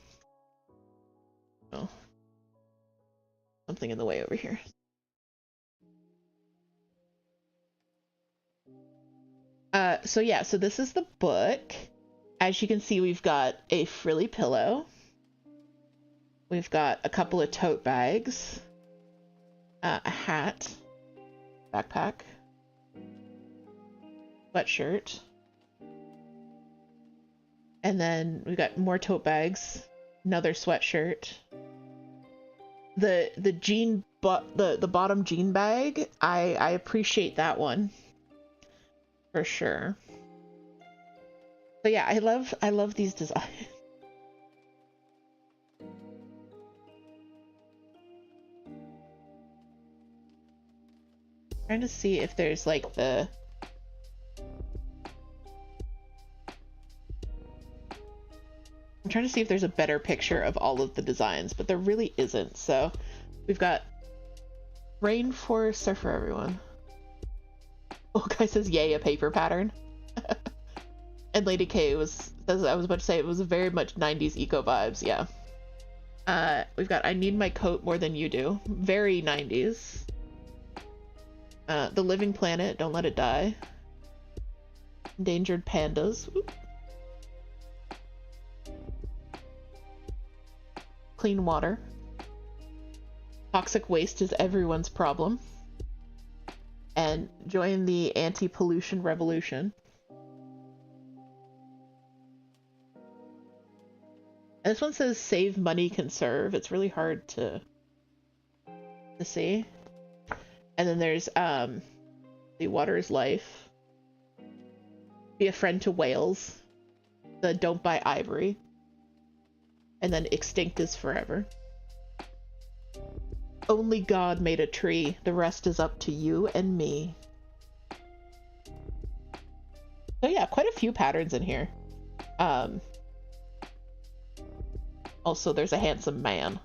Oh, something in the way over here. So yeah, so this is the book. As you can see, we've got a frilly pillow. We've got a couple of tote bags, a hat, backpack, sweatshirt, a And then we got more tote bags, another sweatshirt. The bottom jean bag, I appreciate that one for sure. But yeah, I love these designs. Trying to see if there's like the I'm trying to see if there's a better picture of all of the designs, but there really isn't. So we've got Rainforest are for everyone. Oh, guy says yay, a paper pattern. And Lady K says, I was about to say it was very much 90s eco vibes, yeah. We've got I need my coat more than you do. Very 90s. The Living Planet, don't let it die. Endangered pandas. Oop. Clean water. Toxic waste is everyone's problem. And join the anti-pollution revolution. And this one says save money, conserve. It's really hard to see. And then there's the water is life. Be a friend to whales. The don't buy ivory. And then extinct is forever. Only God made a tree. The rest is up to you and me. So yeah, quite a few patterns in here. Also, there's a handsome man.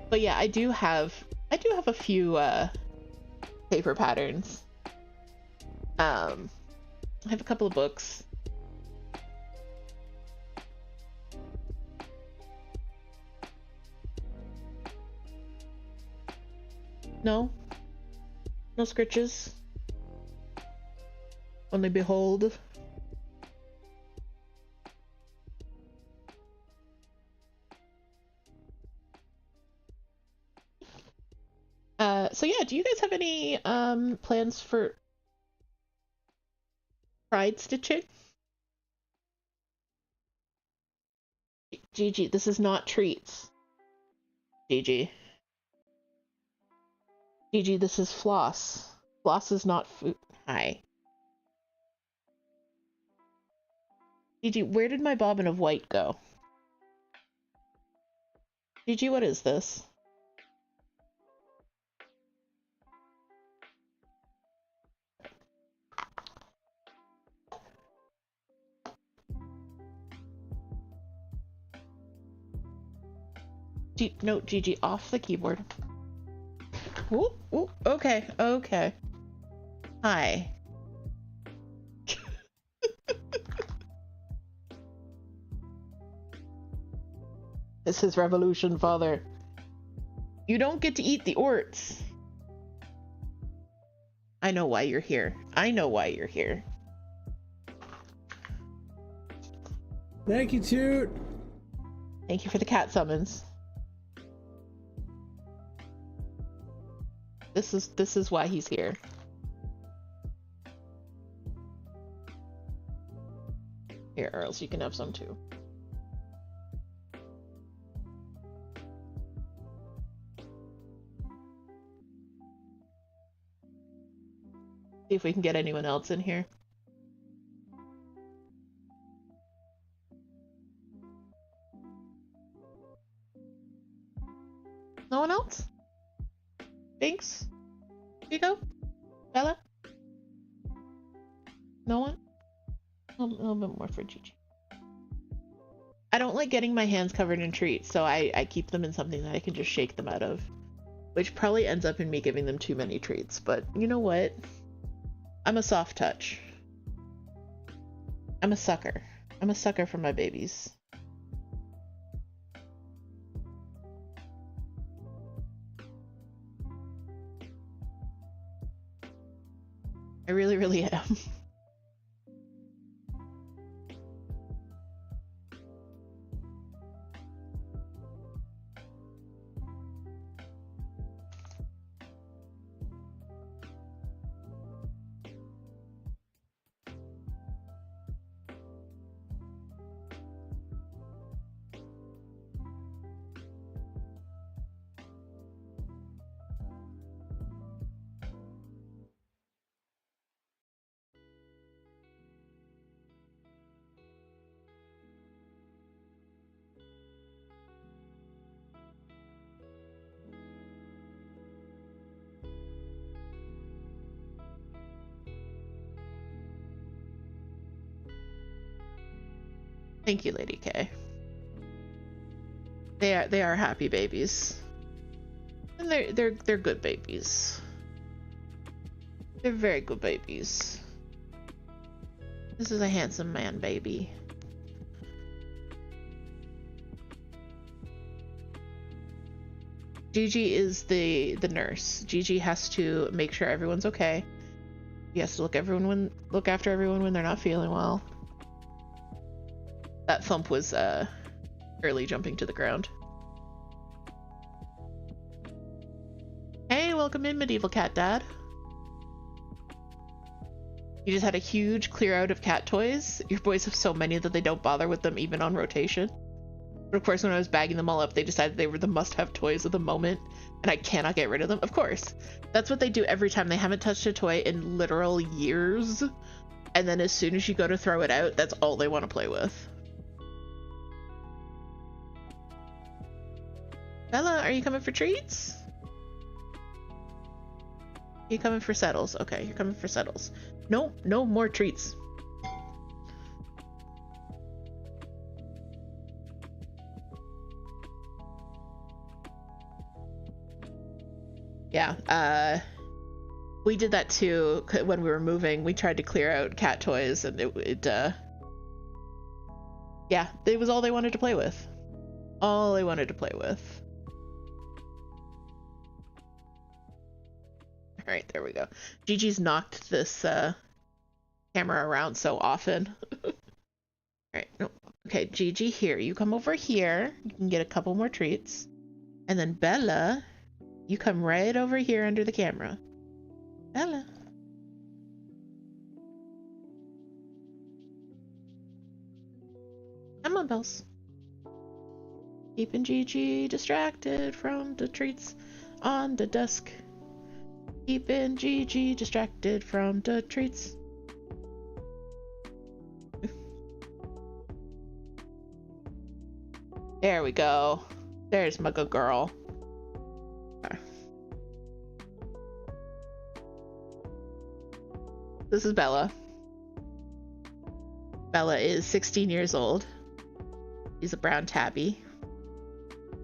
But yeah, I do have a few paper patterns. I have a couple of books. No scritches. Only behold. So yeah, do you guys have any plans for pride stitching? Gigi, this is not treats. Gigi, this is floss. Floss is not food. Hi. Gigi, where did my bobbin of white go? Gigi, what is this? No, Gigi, off the keyboard. Ooh, ooh, okay. Hi. This is revolution, father. You don't get to eat the orts. I know why you're here. Thank you, Toot. Thank you for the cat summons. This is why he's here. Here, Earls, you can have some too. See if we can get anyone else in here. No one else? Binks? Chico? Bella? No one? A little bit more for Gigi. I don't like getting my hands covered in treats, so I keep them in something that I can just shake them out of. Which probably ends up in me giving them too many treats, but you know what? I'm a soft touch. I'm a sucker. I'm a sucker for my babies. I really, really am. Thank you, Lady K. They are happy babies. And they're good babies. They're very good babies. This is a handsome man baby. Gigi is the nurse. Gigi has to make sure everyone's okay. He has to look after everyone when they're not feeling well. That thump was early jumping to the ground. Hey, welcome in, Medieval Cat Dad. You just had a huge clear out of cat toys. Your boys have so many that they don't bother with them even on rotation. But of course, when I was bagging them all up, they decided they were the must-have toys of the moment, and I cannot get rid of them. Of course. That's what they do every time. They haven't touched a toy in literal years, and then as soon as you go to throw it out, that's all they want to play with. Bella, are you coming for treats? You coming for settles? Okay, you're coming for settles. No, no more treats. Yeah, we did that too when we were moving. We tried to clear out cat toys, and yeah, it was all they wanted to play with. All they wanted to play with. All right, there we go. Gigi's knocked this camera around so often. All right, no, okay, Gigi, here, you come over here. You can get a couple more treats, and then Bella, you come right over here under the camera. Bella. Come on, Bells. Keeping Gigi distracted from the treats on the desk. Keeping Gigi distracted from the treats. There we go. There's my good girl. This is Bella. Bella is 16 years old. He's a brown tabby.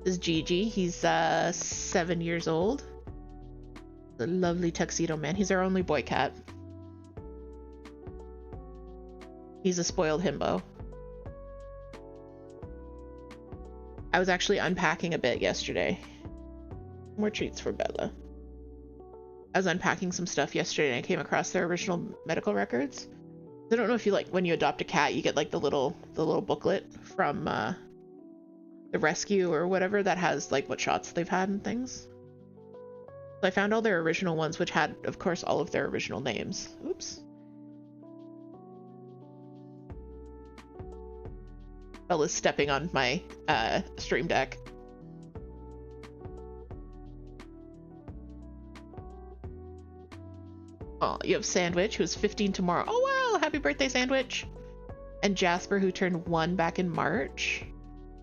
This is Gigi. He's 7 years old. The lovely tuxedo man. He's our only boy cat. He's a spoiled himbo. I was actually unpacking a bit yesterday. More treats for Bella. I was unpacking some stuff yesterday and I came across their original medical records. I don't know if you like when you adopt a cat, you get like the little booklet from the rescue or whatever that has like what shots they've had and things. So I found all their original ones, which had, of course, all of their original names. Oops. Bella's stepping on my stream deck. Oh, you have Sandwich, who's 15 tomorrow. Oh, wow! Happy birthday, Sandwich! And Jasper, who turned 1 back in March.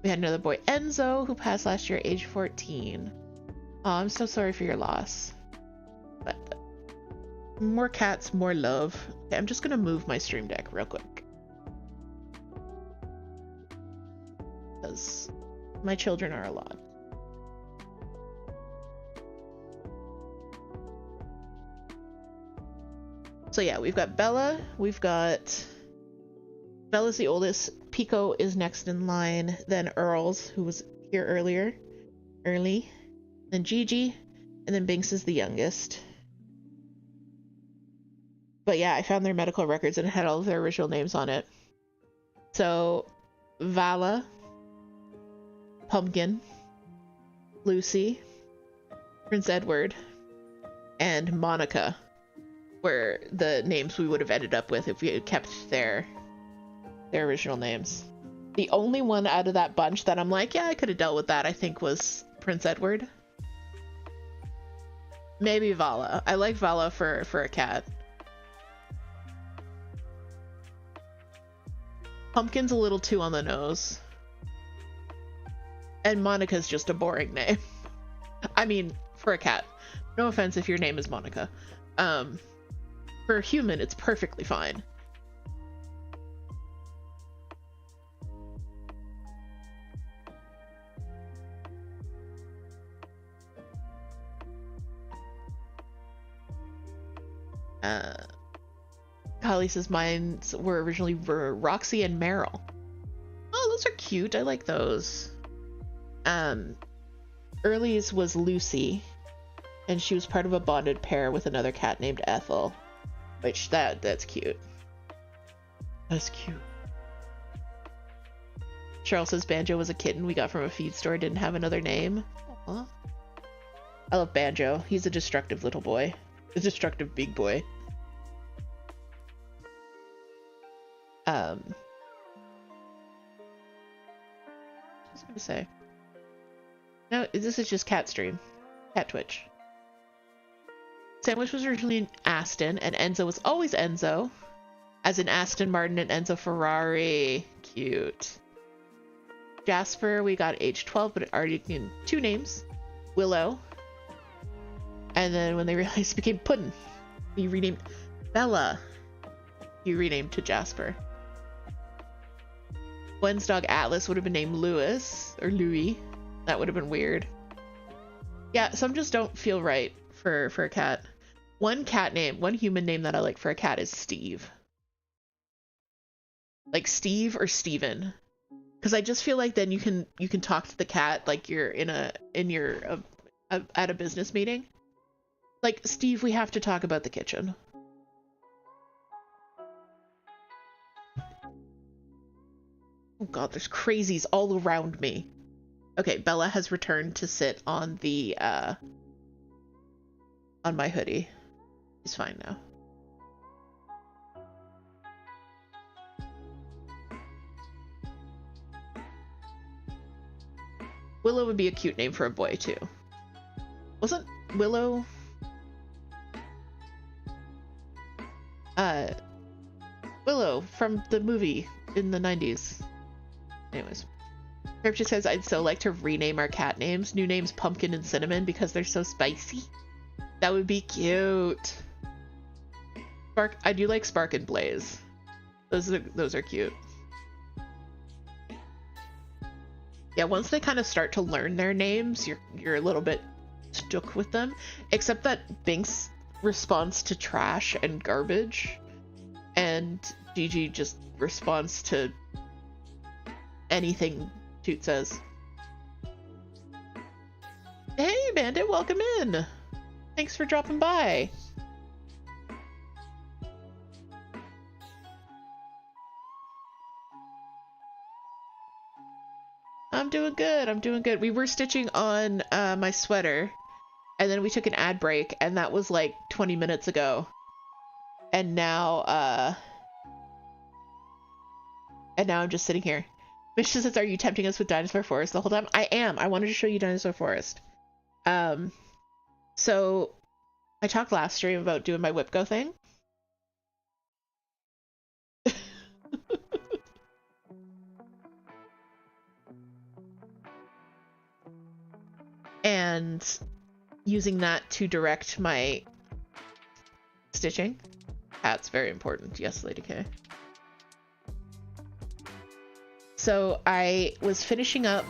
We had another boy, Enzo, who passed last year, age 14. Oh, I'm so sorry for your loss. But more cats, more love. Okay, I'm just gonna move my stream deck real quick. Because my children are a lot. So yeah, we've got Bella, Bella's the oldest, Pico is next in line, then Earls, who was here early, then Gigi, and then Binks is the youngest. But yeah, I found their medical records and it had all of their original names on it. So, Vala, Pumpkin, Lucy, Prince Edward, and Monica were the names we would have ended up with if we had kept their original names. The only one out of that bunch that I'm like, yeah, I could have dealt with that, I think, was Prince Edward. Maybe Vala. I like Vala for a cat. Pumpkin's a little too on the nose. And Monica's just a boring name. I mean, for a cat. No offense if your name is Monica. For a human, it's perfectly fine. Holly says mine were originally Roxy and Meryl. Oh, those are cute. I like those. Early's was Lucy, and she was part of a bonded pair with another cat named Ethel, which that's cute. That's cute. Cheryl says Banjo was a kitten we got from a feed store, didn't have another name. Aww. I love Banjo. He's a destructive little boy. A destructive big boy. What was I gonna say? No, this is just cat stream. Cat Twitch. Sandwich was originally Aston, and Enzo was always Enzo. As in Aston Martin and Enzo Ferrari. Cute. Jasper, we got age 12, but it already in 2 names. Willow. And then when they realized it became Puddin', you renamed Bella. You renamed to Jasper. Gwen's dog Atlas would have been named Lewis or Louis. That would have been weird. Yeah, some just don't feel right for a cat. One human name that I like for a cat is Steve. Like Steve or Steven. Because I just feel like then you can talk to the cat like you're at a business meeting. Like, Steve, we have to talk about the kitchen. Oh god, there's crazies all around me. Okay, Bella has returned to sit on the on my hoodie. He's fine now. Willow would be a cute name for a boy too. Wasn't Willow Willow from the movie in the 90s. Anyways. Cryptic says I'd so like to rename our cat names. New names Pumpkin and Cinnamon because they're so spicy. That would be cute. I do like Spark and Blaze. Those are cute. Yeah, once they kind of start to learn their names, you're a little bit stuck with them. Except that Binks responds to trash and garbage, and Gigi just responds to anything Toot says. Hey, Bandit, welcome in. Thanks for dropping by. I'm doing good. I'm doing good. We were stitching on my sweater, and then we took an ad break, and that was like 20 minutes ago. And now I'm just sitting here. Misha says, are you tempting us with Dinosaur Forest the whole time? I am. I wanted to show you Dinosaur Forest. So I talked last stream about doing my Whipco thing. And using that to direct my stitching. That's very important. Yes, Lady K. So I was finishing up.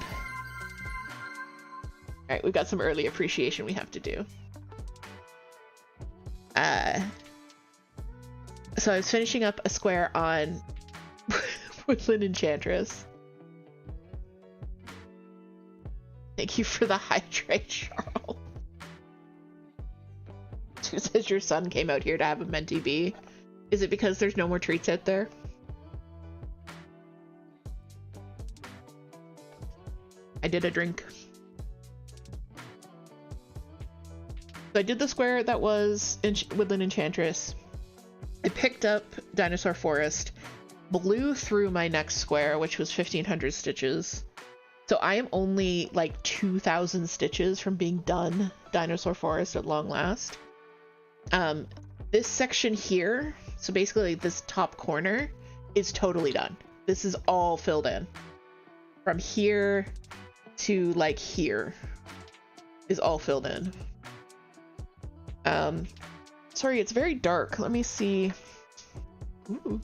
All right, we've got some early appreciation we have to do. So I was finishing up a square on Woodland Enchantress. Thank you for the hydrate, Charles. Who says your son came out here to have a Menti bee? Is it because there's no more treats out there? I did a drink. So I did the square that was Woodland Enchantress. I picked up Dinosaur Forest, blew through my next square, which was 1,500 stitches. So I am only like 2,000 stitches from being done Dinosaur Forest at long last. This section here, so basically this top corner, is totally done. This is all filled in. From here to like here is all filled in. Sorry, it's very dark. Let me see. Ooh.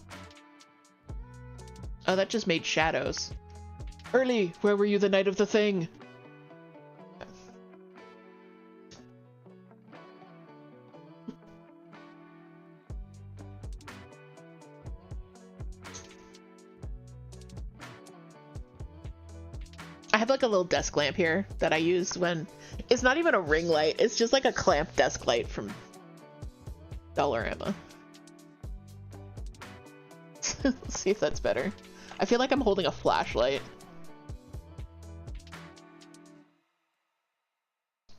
Oh, that just made shadows. Early, where were you the night of the thing? have like a little desk lamp here that I use when it's not even a ring light. It's just like a clamp desk light from Dollarama. Let's see if that's better. I feel like I'm holding a flashlight.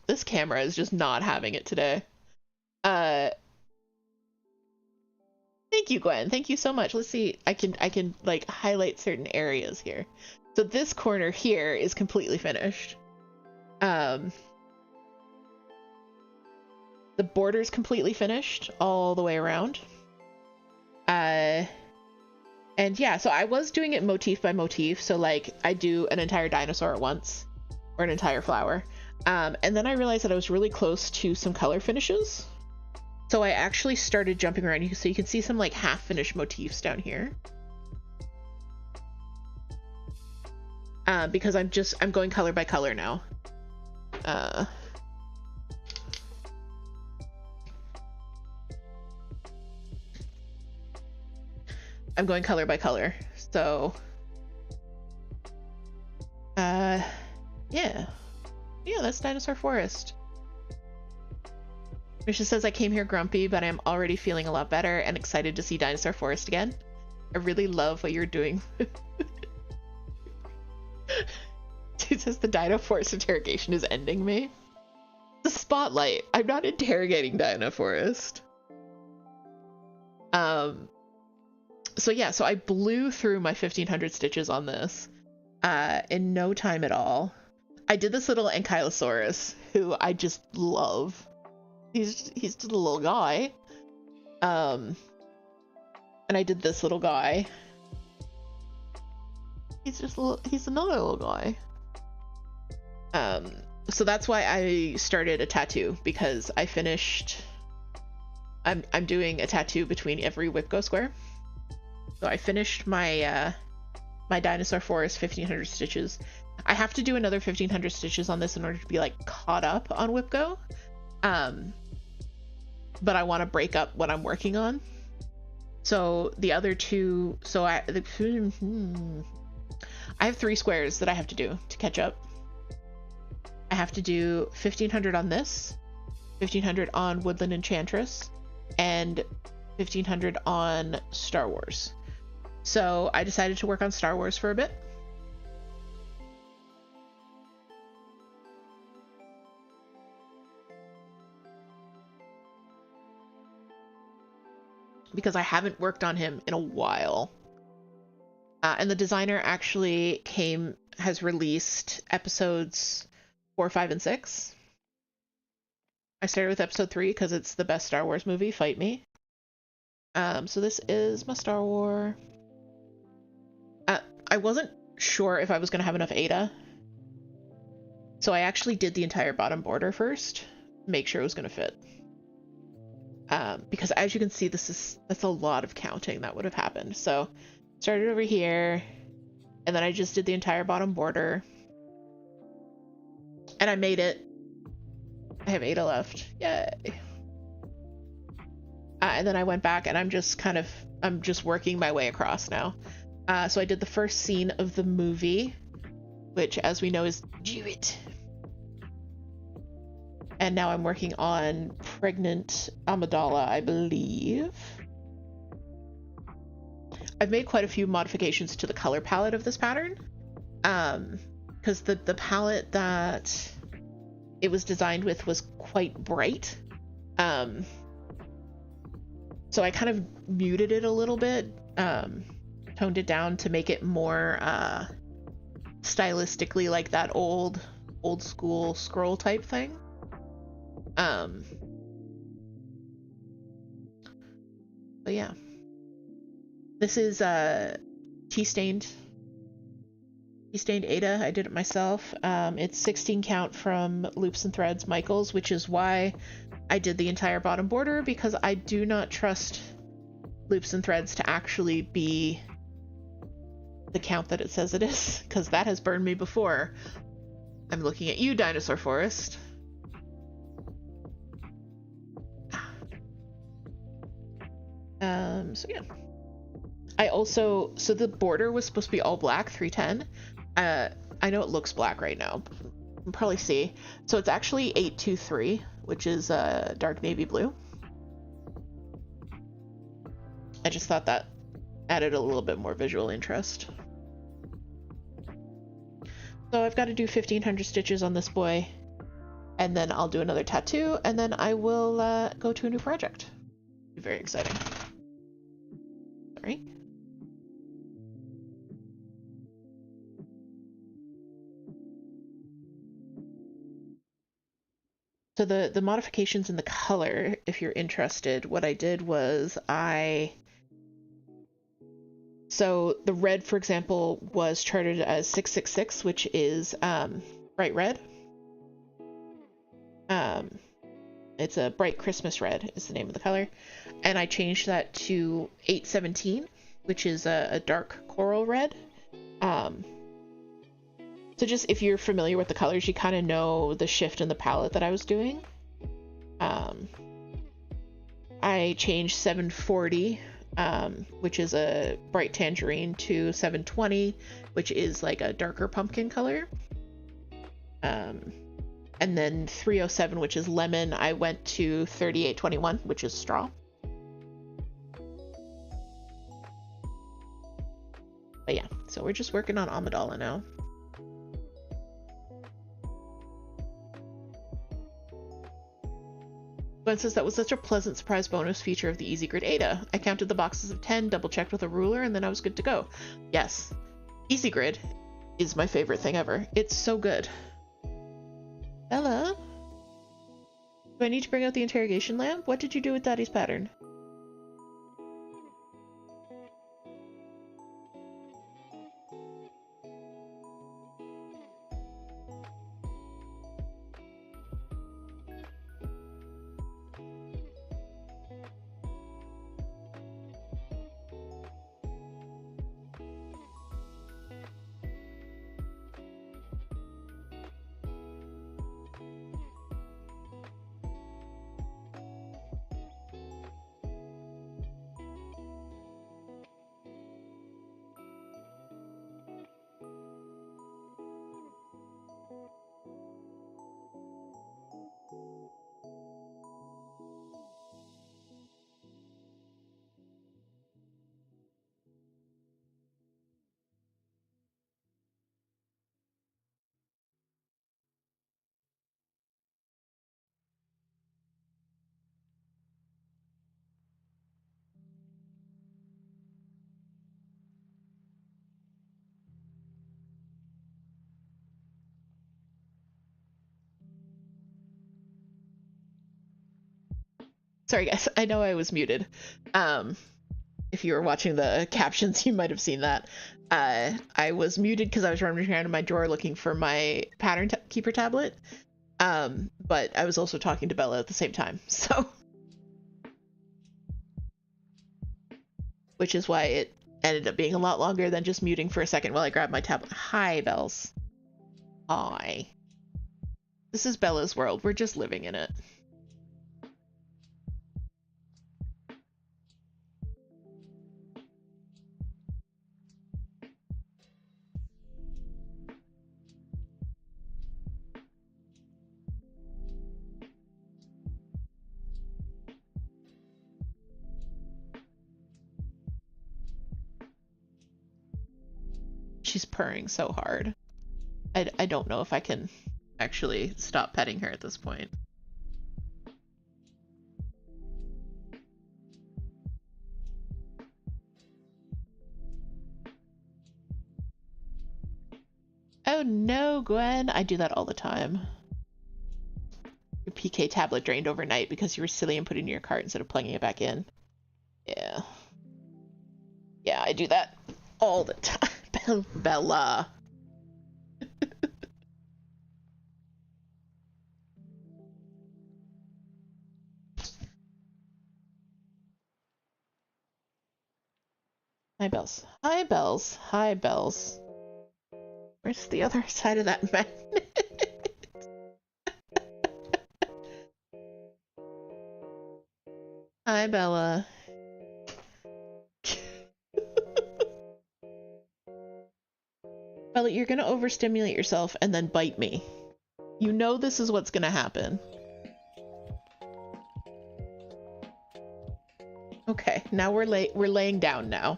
This camera is just not having it today. Thank you, Gwen. Thank you so much. Let's see. I can like highlight certain areas here. So this corner here is completely finished. The border's completely finished all the way around. And yeah, so I was doing it motif by motif. So like I do an entire dinosaur at once or an entire flower. And then I realized that I was really close to some color finishes. So I actually started jumping around. So you can see some like half finished motifs down here. Because I'm going color by color now. I'm going color by color. So, yeah. Yeah, that's Dinosaur Forest. Misha says, I came here grumpy, but I'm already feeling a lot better and excited to see Dinosaur Forest again. I really love what you're doing. Dude says the Dino Forest interrogation is ending me. The spotlight. I'm not interrogating Dino Forest. So yeah, so I blew through my 1500 stitches on this in no time at all. I did this little Ankylosaurus, who I just love. He's just a little guy. And I did this little guy. He's another little guy. So that's why I started a tattoo, because I finished. I'm doing a tattoo between every Whipco square. So I finished my my Dinosaur Forest 1500 stitches. I have to do another 1500 stitches on this in order to be like caught up on Whipco. But I want to break up what I'm working on. So the other two, so I have 3 squares that I have to do to catch up. I have to do 1500 on this, 1500 on Woodland Enchantress, and 1500 on Star Wars. So I decided to work on Star Wars for a bit. Because I haven't worked on him in a while. And the designer actually has released episodes 4, 5, and 6. I started with episode 3 because it's the best Star Wars movie, Fight Me. So this is my Star Wars. I wasn't sure if I was going to have enough Ada. So I actually did the entire bottom border first, make sure it was going to fit. Because as you can see, that's a lot of counting that would have happened. So started over here, and then I just did the entire bottom border. And I made it. I have Ada left. Yay. And then I went back, and I'm just working my way across now. So I did the first scene of the movie, which, as we know, is Jewett. And now I'm working on Pregnant Amidala, I believe. I've made quite a few modifications to the color palette of this pattern. Because the palette that it was designed with was quite bright. So I kind of muted it a little bit, toned it down to make it more stylistically like that old school scroll type thing. But yeah, this is tea-stained Ada. I did it myself. It's 16 count from Loops and Threads Michaels, which is why I did the entire bottom border, because I do not trust Loops and Threads to actually be the count that it says it is, because that has burned me before. I'm looking at you, Dinosaur Forest. So yeah. So the border was supposed to be all black, 310. I know it looks black right now. You can probably see. So it's actually 823, which is dark navy blue. I just thought that added a little bit more visual interest. So I've got to do 1,500 stitches on this boy, and then I'll do another tattoo, and then I will go to a new project. Be very exciting. Sorry. So the modifications in the color, if you're interested, what I did was so the red, for example, was charted as 666, which is bright red. It's a bright Christmas red is the name of the color. And I changed that to 817, which is a dark coral red. So just if you're familiar with the colors, you kind of know the shift in the palette that I was doing. I changed 740, which is a bright tangerine, to 720, which is like a darker pumpkin color. And then 307, which is lemon, I went to 3821, which is straw. But yeah, so we're just working on Amidala now. Gwen says that was such a pleasant surprise bonus feature of the Easy Grid Ada. I counted the boxes of 10, double checked with a ruler, and then I was good to go. Yes, Easy Grid is my favorite thing ever. It's so good. Bella? Do I need to bring out the interrogation lamp? What did you do with Daddy's pattern? Sorry guys, I know I was muted. If you were watching the captions, you might have seen that. I was muted because I was running around in my drawer looking for my pattern keeper tablet. But I was also talking to Bella at the same time, so. Which is why it ended up being a lot longer than just muting for a second while I grabbed my tablet. Hi, Bells. Hi. This is Bella's world. We're just living in it. She's purring so hard. I don't know if I can actually stop petting her at this point. Oh no, Gwen! I do that all the time. Your PK tablet drained overnight because you were silly and put it in your cart instead of plugging it back in. Yeah. Yeah, I do that all the time. Bella. Hi, Bells. Hi, Bells. Hi, Bells. Where's the other side of that magnet? Hi, Bella. Bella, Bella, you're gonna overstimulate yourself and then bite me. You know this is what's gonna happen. Okay, now we're laying down now.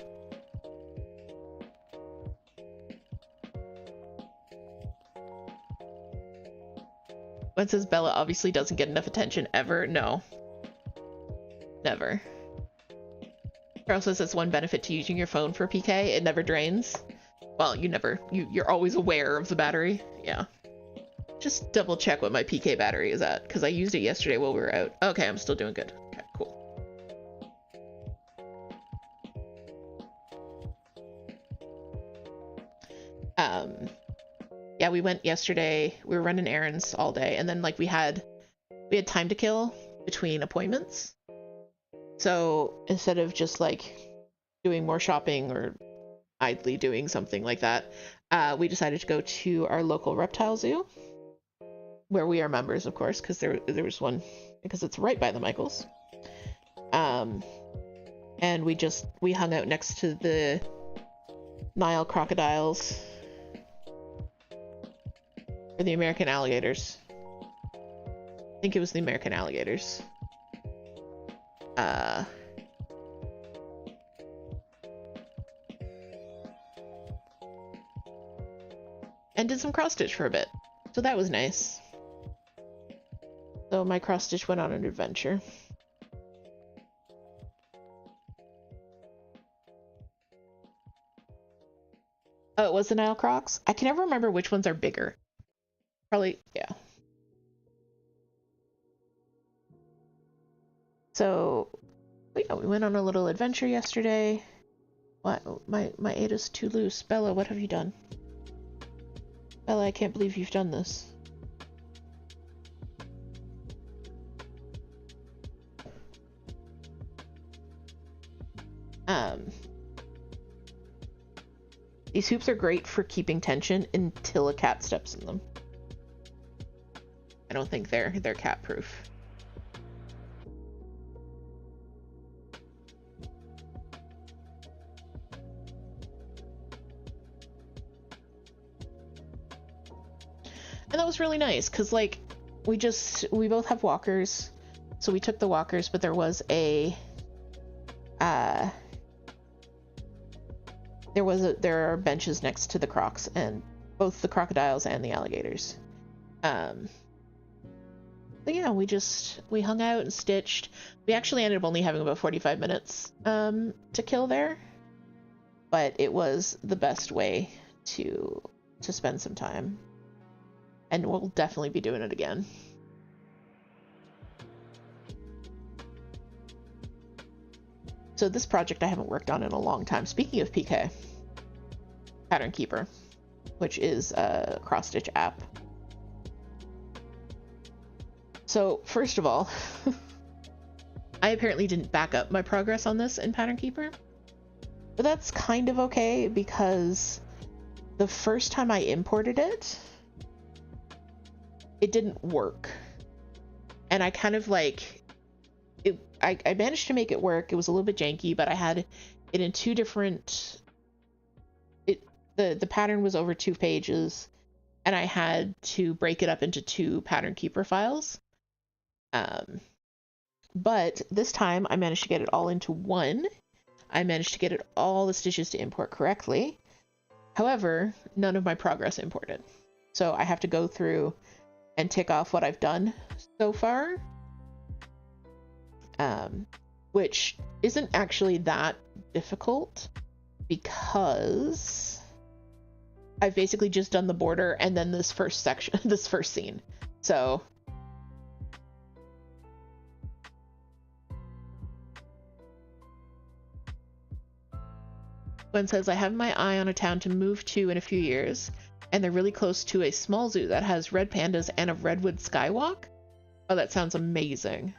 One says Bella obviously doesn't get enough attention ever. No. Never. Carl says that's one benefit to using your phone for PK. It never drains. Well, you're always aware of the battery. Yeah. Just double check what my PK battery is at, because I used it yesterday while we were out. Okay, I'm still doing good. Okay, cool. Yeah, we went yesterday. We were running errands all day, and then like we had time to kill between appointments. So instead of just like doing more shopping or idly doing something like that, we decided to go to our local reptile zoo, where we are members, of course, because there was one, because it's right by the Michaels. And we hung out next to the Nile crocodiles, or the American alligators. I think it was the American alligators. And did some cross stitch for a bit, so that was nice. So my cross stitch went on an adventure. Oh, it was the Nile crocs? I can never remember which ones are bigger. Probably, yeah. So, yeah, we went on a little adventure yesterday. What? My Ada's too loose. Bella, what have you done? Bella, I can't believe you've done this. These hoops are great for keeping tension until a cat steps in them. I don't think they're cat proof. And that was really nice, because like we both have walkers, so we took the walkers, but there was a there are benches next to the crocs, and both the crocodiles and the alligators. But yeah, we hung out and stitched. We actually ended up only having about 45 minutes to kill there, but it was the best way to spend some time, and we'll definitely be doing it again. So this project I haven't worked on in a long time. Speaking of PK, Pattern Keeper, which is a cross-stitch app. So first of all, I apparently didn't back up my progress on this in Pattern Keeper, but that's kind of okay, because the first time I imported it, it didn't work. And I kind of like... I managed to make it work. It was a little bit janky, but I had it in two different... The pattern was over 2 pages, and I had to break it up into 2 Pattern Keeper files. But this time I managed to get it all into one. I managed to get it all the stitches to import correctly. However, none of my progress imported. So I have to go through and tick off what I've done so far. Which isn't actually that difficult, because I've basically just done the border and then this first section, this first scene. So Gwen says, I have my eye on a town to move to in a few years, and they're really close to a small zoo that has red pandas and a redwood skywalk. Oh, that sounds amazing.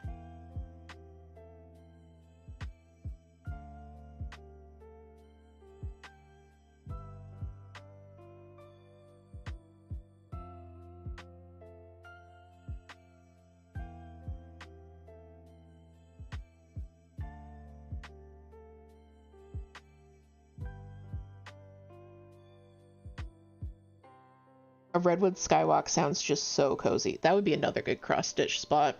Redwood Skywalk sounds just so cozy. That would be another good cross-stitch spot.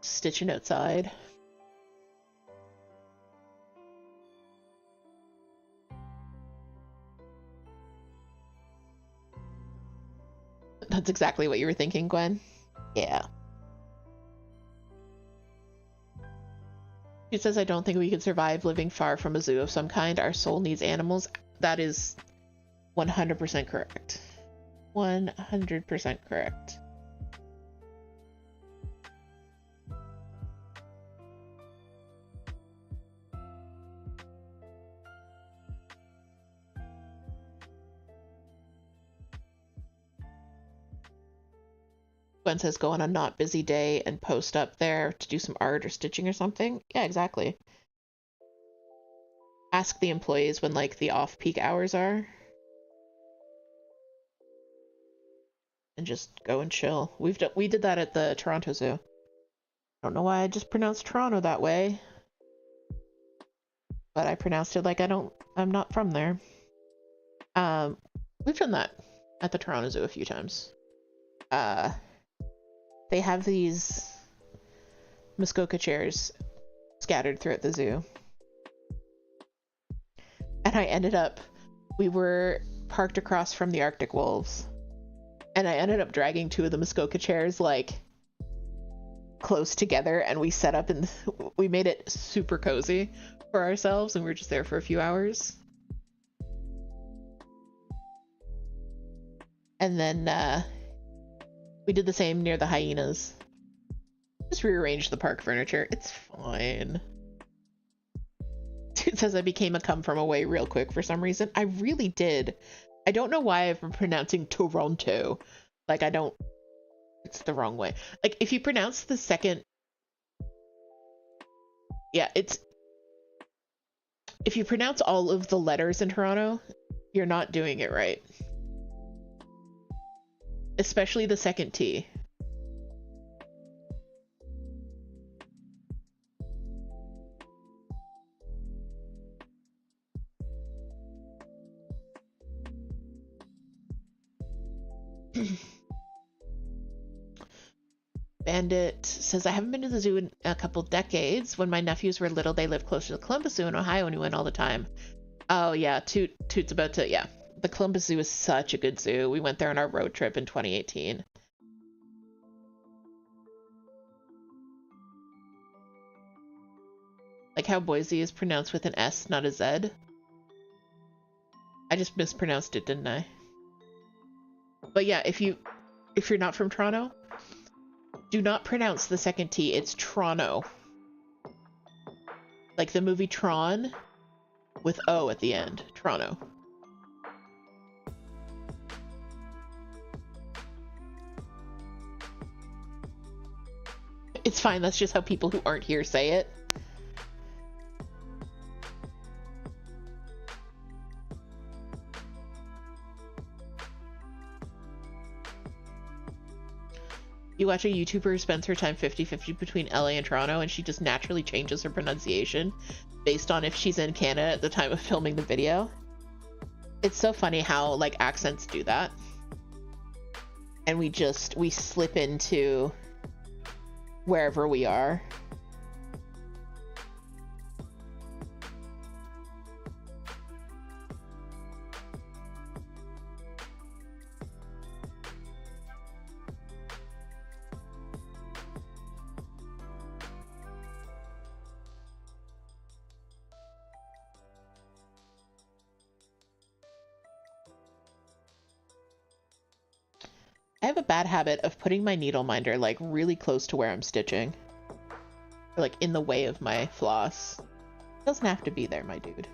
Stitching outside. That's exactly what you were thinking, Gwen. Yeah. She says, I don't think we could survive living far from a zoo of some kind. Our soul needs animals. That is 100% correct. 100% correct. Gwen says go on a not busy day and post up there to do some art or stitching or something. Yeah, exactly. Ask the employees when like the off-peak hours are. And just go and chill. We did that at the Toronto Zoo. I don't know why I just pronounced Toronto that way. But I pronounced it like I'm not from there. We've done that at the Toronto Zoo a few times. They have these Muskoka chairs scattered throughout the zoo. And we were parked across from the Arctic wolves. And I ended up dragging two of the Muskoka chairs like close together, and we set up and we made it super cozy for ourselves, and we were just there for a few hours. And then we did the same near the hyenas. Just rearranged the park furniture. It's fine. It says I became a come from away real quick for some reason. I really did. I don't know why I've been pronouncing Toronto. Like, it's the wrong way. Like, if you pronounce the second... Yeah, if you pronounce all of the letters in Toronto, you're not doing it right. Especially the second T. Bandit says, I haven't been to the zoo in a couple decades. When my nephews were little, they lived closer to the Columbus Zoo in Ohio, and we went all the time. Oh, yeah, Toot's about to, yeah. The Columbus Zoo is such a good zoo. We went there on our road trip in 2018. Like how Boise is pronounced with an S, not a Z. I just mispronounced it, didn't I? But yeah, if you're not from Toronto, do not pronounce the second T. It's Toronto. Like the movie Tron with O at the end. Toronto. It's fine, that's just how people who aren't here say it. You watch a YouTuber who spends her time 50-50 between LA and Toronto, and she just naturally changes her pronunciation based on if she's in Canada at the time of filming the video. It's so funny how, like, accents do that. And we slip into wherever we are. I have a bad habit of putting my needle minder like really close to where I'm stitching. Or like in the way of my floss. It doesn't have to be there, my dude.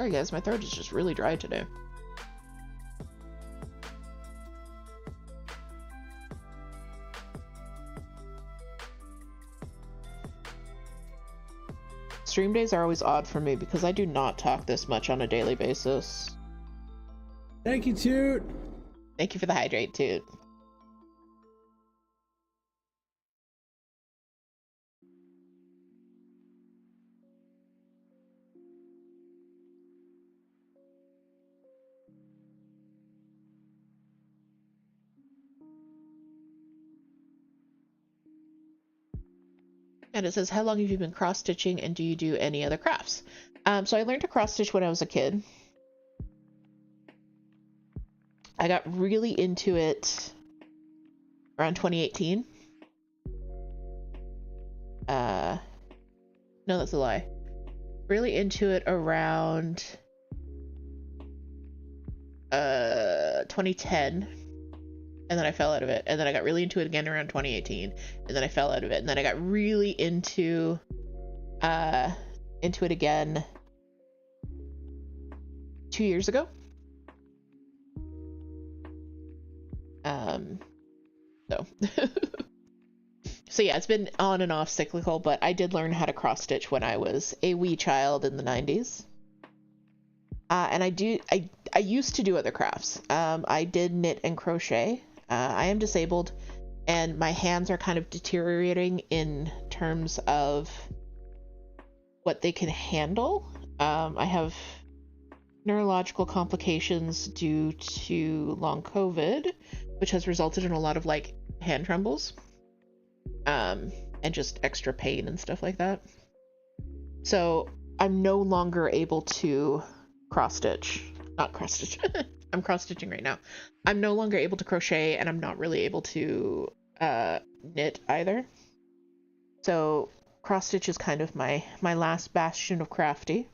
Sorry guys, my throat is just really dry today. Stream days are always odd for me because I do not talk this much on a daily basis. Thank you, Toot. Thank you for the hydrate, Toot. And it says, how long have you been cross-stitching and do you do any other crafts? So I learned to cross-stitch when I was a kid. I got really into it around 2018. No, that's a lie. Really into it around 2010. And then I fell out of it. And then I got really into it again around 2018. And then I fell out of it. And then I got really into it again 2 years ago. So yeah, it's been on and off cyclical, but I did learn how to cross stitch when I was a wee child in the 90s. And I used to do other crafts. I did knit and crochet. I am disabled and my hands are kind of deteriorating in terms of what they can handle. I have neurological complications due to long COVID, which has resulted in a lot of like hand trembles, and just extra pain and stuff like that. So I'm no longer able to not cross stitch. I'm cross stitching right now. I'm no longer able to crochet and I'm not really able to knit either. So cross stitch is kind of my last bastion of crafty.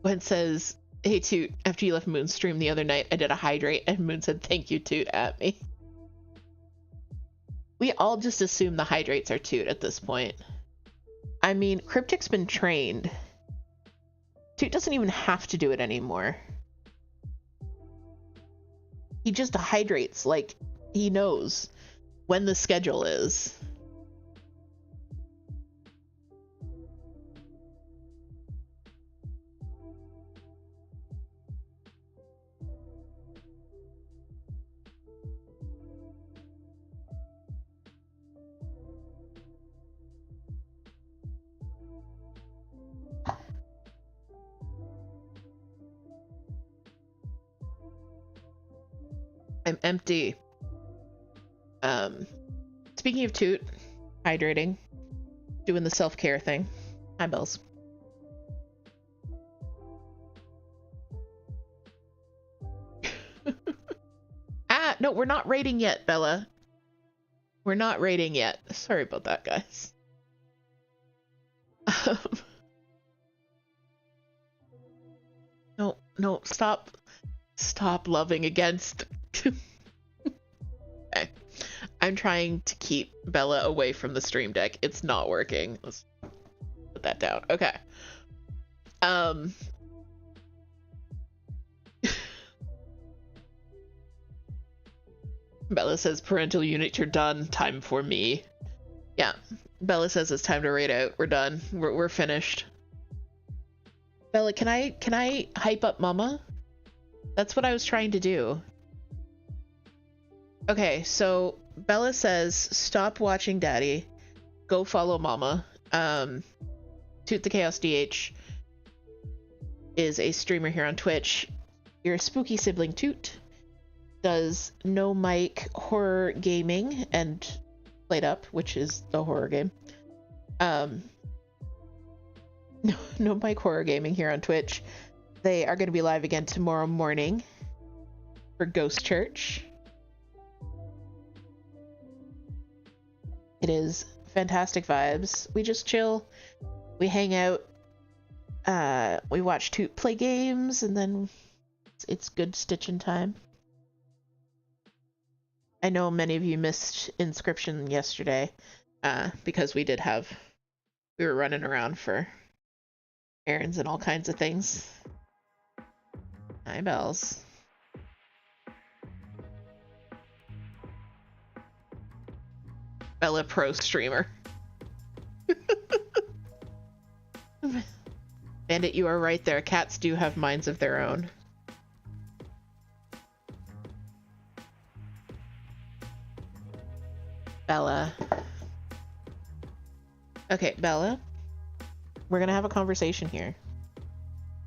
When says, hey Toot, after you left Moon's stream the other night, I did a hydrate and Moon said, thank you Toot at me. We all just assume the hydrates are Toot at this point. I mean, Cryptic's been trained. Toot doesn't even have to do it anymore. He just hydrates like he knows when the schedule is. I'm empty. Speaking of Toot, hydrating, doing the self-care thing. Hi, Bells. No, we're not raiding yet, Bella. We're not raiding yet. Sorry about that, guys. No, stop loving against. Okay. I'm trying to keep Bella away from the stream deck. It's not working. Let's put that down. Okay. Bella says, parental unit, you're done. Time for me. Yeah. Bella says it's time to raid out. We're done. We're finished. Bella, can I hype up Mama? That's what I was trying to do. Okay, so Bella says, stop watching Daddy. Go follow Mama. Toot the Chaos DH is a streamer here on Twitch. Your spooky sibling Toot does no mic horror gaming and Played Up, which is the horror game. No mic horror gaming here on Twitch. they are going to be live again tomorrow morning for Ghost Church. It is fantastic vibes. We just chill, we hang out, we watch Toot play games, and then it's good stitching time. I know many of you missed Inscription yesterday, because we were running around for errands and all kinds of things. Hi, Bells. Bella Pro streamer. Bandit, you are right there. Cats do have minds of their own. Bella. Okay, Bella. We're gonna have a conversation here.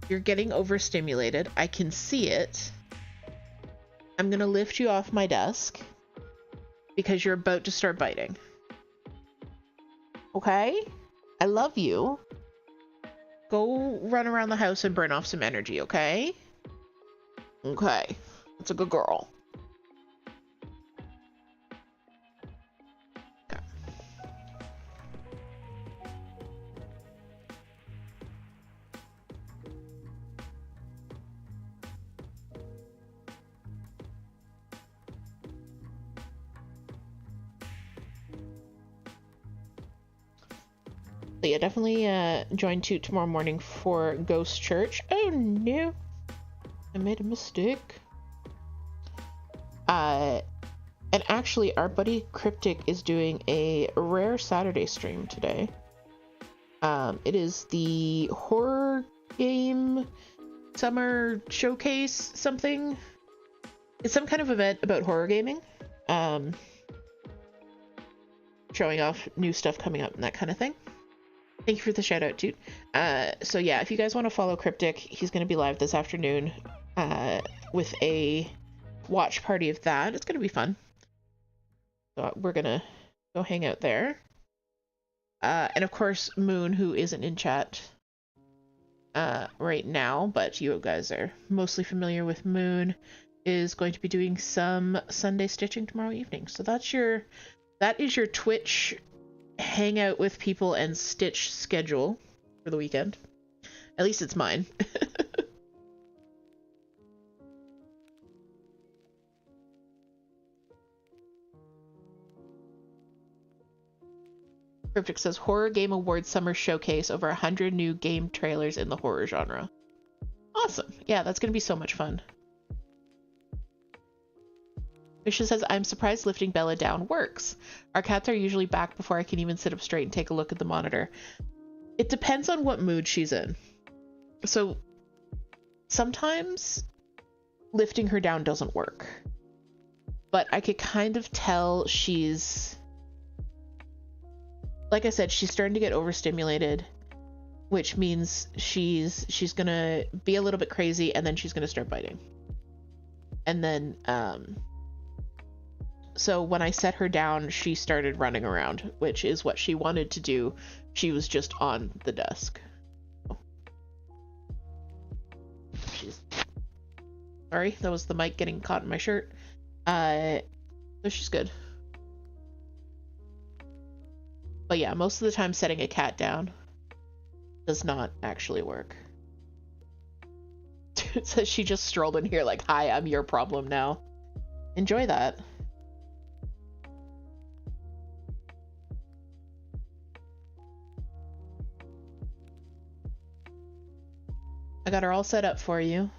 You're getting overstimulated. I can see it. I'm gonna lift you off my desk because you're about to start biting. Okay? I love you. Go run around the house and burn off some energy, okay? Okay. That's a good girl. Okay. So yeah, definitely join Toot tomorrow morning for Ghost Church. Oh no, I made a mistake. And actually our buddy Cryptic is doing a rare Saturday stream today. It is the horror game summer showcase something. It's some kind of event about horror gaming. Showing off new stuff coming up and that kind of thing. Thank you for the shout out, Toot. So yeah, if you guys want to follow Cryptic, he's going to be live this afternoon with a watch party of that. It's going to be fun. So we're going to go hang out there. And of course, Moon, who isn't in chat right now, but you guys are mostly familiar with Moon, is going to be doing some Sunday stitching tomorrow evening. So that is your Twitch hang out with people and stitch schedule for the weekend. At least it's mine. Cryptic says Horror Game Awards Summer Showcase, over 100 new game trailers in the horror genre. Awesome. Yeah, that's gonna be so much fun. Misha says, I'm surprised lifting Bella down works. Our cats are usually back before I can even sit up straight and take a look at the monitor. It depends on what mood she's in. So sometimes lifting her down doesn't work. But I could kind of tell she's... Like I said, she's starting to get overstimulated, which means she's gonna be a little bit crazy, and then she's gonna start biting. And then, so when I set her down, she started running around, which is what she wanted to do. She was just on the desk. Oh. Sorry, that was the mic getting caught in my shirt. So she's good. But yeah, most of the time setting a cat down does not actually work. It says she just strolled in here like, hi, I'm your problem now. Enjoy that. I got her all set up for you.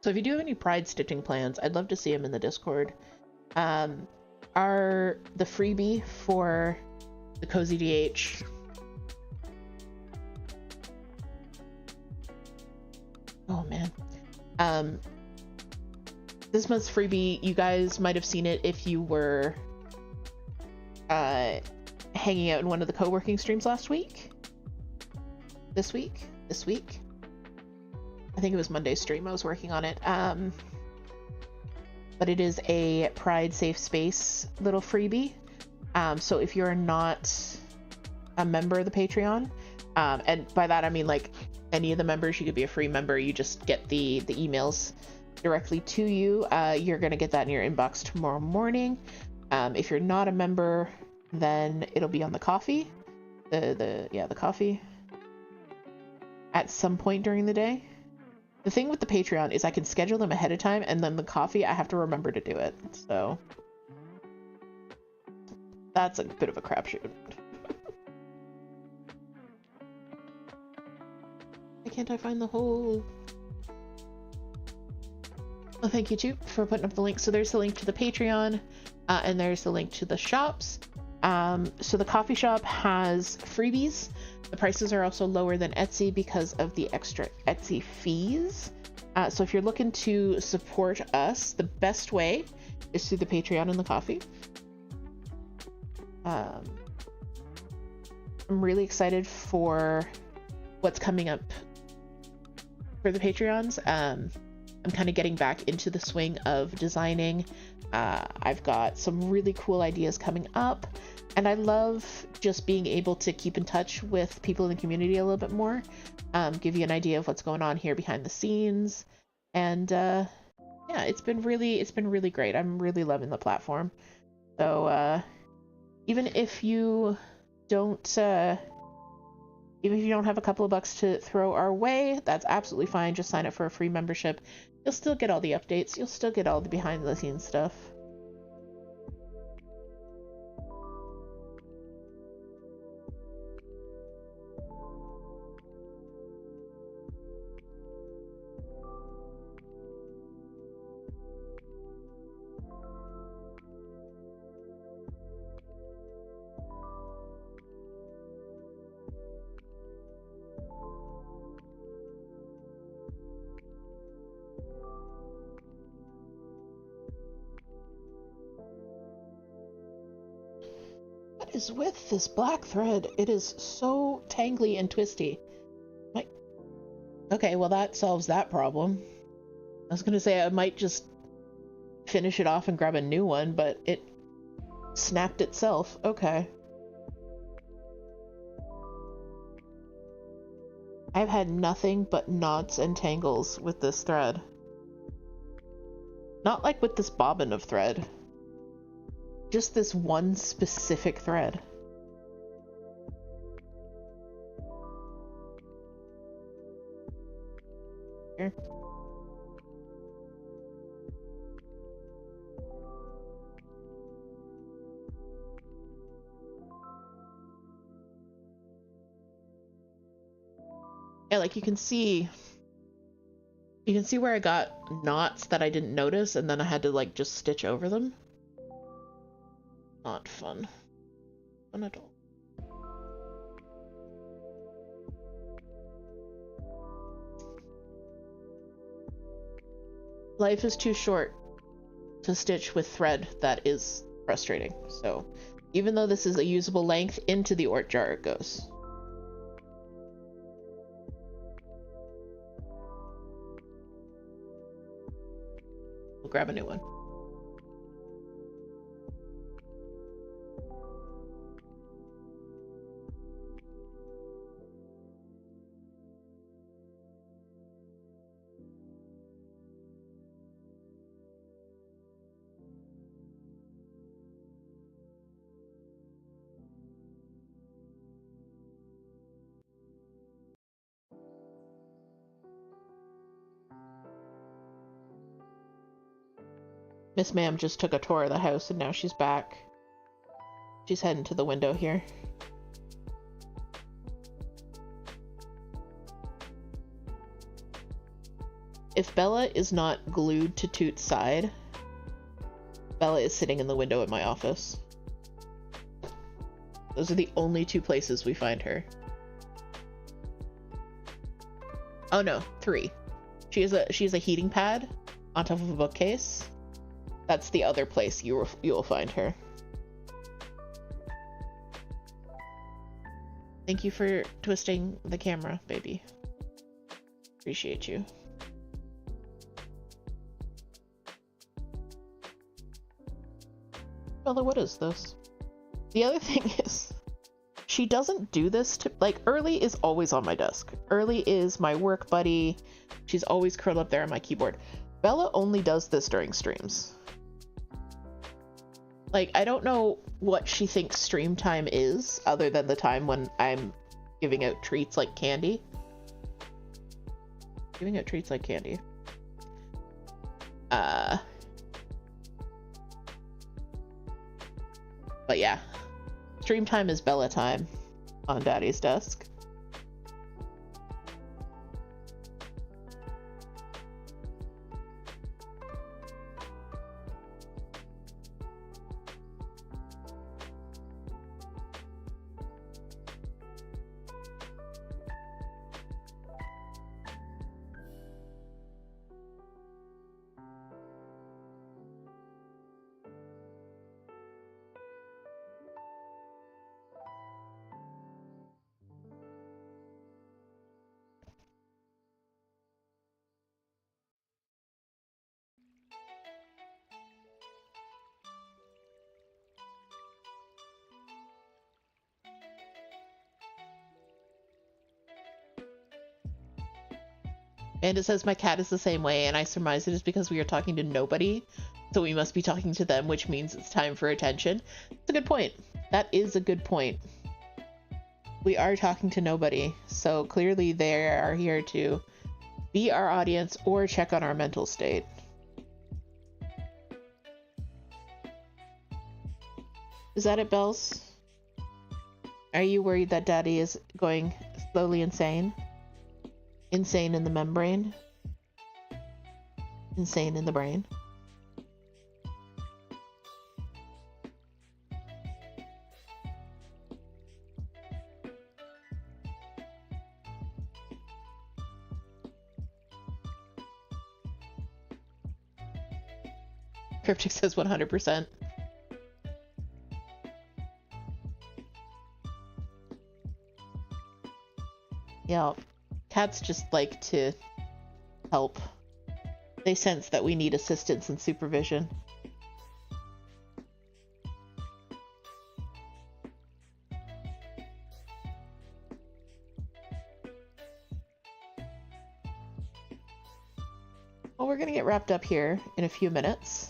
So if you do have any Pride stitching plans, I'd love to see them in the Discord. The freebie for the thecozydh. Oh man. this month's freebie, you guys might have seen it if you were hanging out in one of the co-working streams last week. This week? I think it was Monday's stream. I was working on it. But it is a Pride Safe Space little freebie. So if you're not a member of the Patreon, and by that I mean like any of the members, you could be a free member. You just get the emails directly to you. You're gonna get that in your inbox tomorrow morning. If you're not a member, then it'll be on the coffee. The coffee at some point during the day. The thing with the Patreon is I can schedule them ahead of time, and then the coffee, I have to remember to do it. So that's a bit of a crapshoot. Why can't I find the whole... Well, thank you, Toot, for putting up the link. So there's the link to the Patreon, and there's the link to the shops. So the coffee shop has freebies. The prices are also lower than Etsy because of the extra Etsy fees. So if you're looking to support us, the best way is through the Patreon and the coffee. I'm really excited for what's coming up for the Patreons. I'm kind of getting back into the swing of designing. I've got some really cool ideas coming up, and I love just being able to keep in touch with people in the community a little bit more, give you an idea of what's going on here behind the scenes, and yeah, it's been really great. I'm really loving the platform. So even if you don't have a couple of bucks to throw our way, that's absolutely fine. Just sign up for a free membership. You'll still get all the updates. You'll still get all the behind the scenes stuff. Is with this black thread? It is so tangly and twisty. Okay, well that solves that problem. I was gonna say I might just finish it off and grab a new one, but it snapped itself. Okay. I've had nothing but knots and tangles with this thread. Not like with this bobbin of thread. Just this one specific thread. Here. Yeah, like you can see where I got knots that I didn't notice, and then I had to like just stitch over them. Not fun. Fun at all. Life is too short to stitch with thread that is frustrating. So even though this is a usable length, into the ort jar it goes. We'll grab a new one. Miss Ma'am just took a tour of the house and now she's back. She's heading to the window here. If Bella is not glued to Toot's side, Bella is sitting in the window at my office. Those are the only two places we find her. Oh no, 3. She has a heating pad on top of a bookcase. That's the other place you will find her. Thank you for twisting the camera, baby. Appreciate you. Bella, what is this? The other thing is, she doesn't do this to, like, Early is always on my desk. Early is my work buddy. She's always curled up there on my keyboard. Bella only does this during streams. Like, I don't know what she thinks stream time is, other than the time when I'm giving out treats like candy. Giving out treats like candy. But yeah, stream time is Bella time on Daddy's desk. And it says my cat is the same way, and I surmise it is because we are talking to nobody, so we must be talking to them, which means it's time for attention. That's a good point. That is a good point. We are talking to nobody, so clearly they are here to be our audience or check on our mental state. Is that it, Bells? Are you worried that Daddy is going slowly insane? Insane in the membrane? Insane in the brain? Cryptic says 100%. Yeah. Cats just like to help. They sense that we need assistance and supervision. Well, we're gonna get wrapped up here in a few minutes.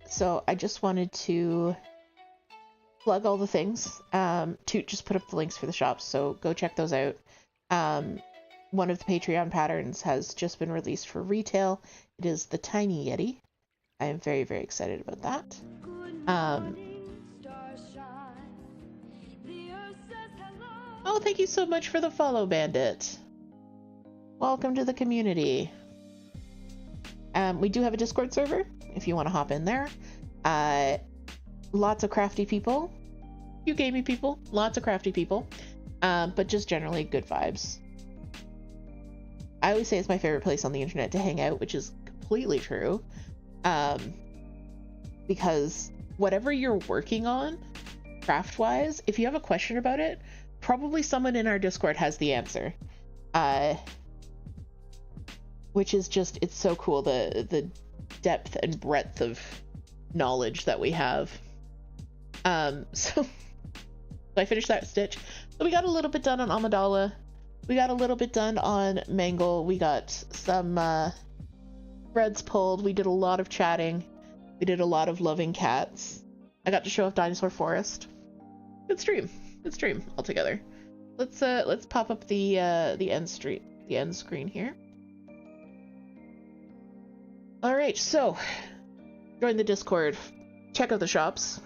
So I just wanted to plug all the things. Toot just put up the links for the shops, so go check those out. One of the Patreon patterns has just been released for retail. It is the Tiny Yeti. I am very, very excited about that. Oh, thank you so much for the follow, Bandit. Welcome to the community. We do have a Discord server, if you want to hop in there. Lots of crafty people, few gaming people, lots of crafty people, but just generally good vibes. I always say it's my favorite place on the internet to hang out, which is completely true, because whatever you're working on, craft-wise, if you have a question about it, probably someone in our Discord has the answer, which is just, it's so cool, the depth and breadth of knowledge that we have. So I finished that stitch. So we got a little bit done on Amidala. We got a little bit done on Mangle. We got some threads pulled. We did a lot of chatting. We did a lot of loving cats. I got to show off Dinosaur Forest. Good stream. Good stream altogether. Let's pop up the end screen here. All right, so join the Discord. Check out the shops.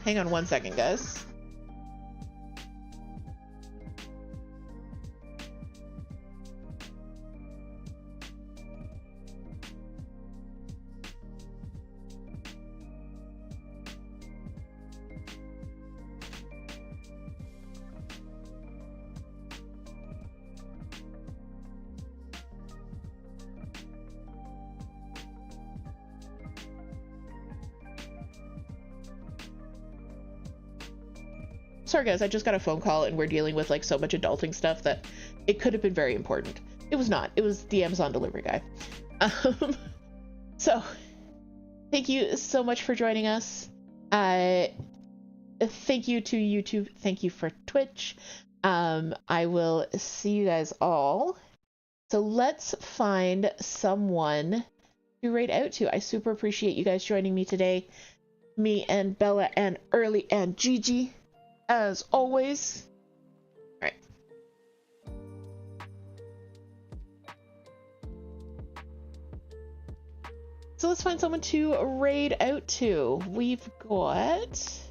Hang on 1 second, guys. sorry guys, I just got a phone call and we're dealing with like so much adulting stuff that it could have been very important. It was not. It was the Amazon delivery guy. So thank you so much for joining us. Thank you to YouTube. Thank you for Twitch. I will see you guys all. So let's find someone to raid out to. I super appreciate you guys joining me today. Me and Bella and Early and Gigi, as always. All right. So let's find someone to raid out to. We've got...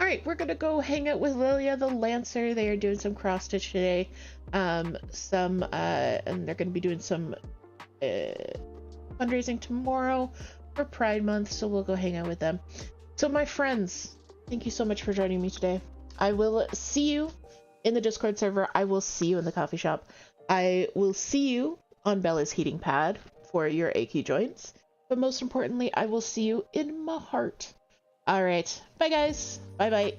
Alright, we're gonna go hang out with Lilia the Lancer. They are doing some cross stitch today. And they're gonna be doing some fundraising tomorrow for Pride Month, so we'll go hang out with them. So my friends, thank you so much for joining me today. I will see you in the Discord server. I will see you in the coffee shop. I will see you on Bella's heating pad for your achy joints. But most importantly, I will see you in my heart. All right. Bye, guys. Bye-bye.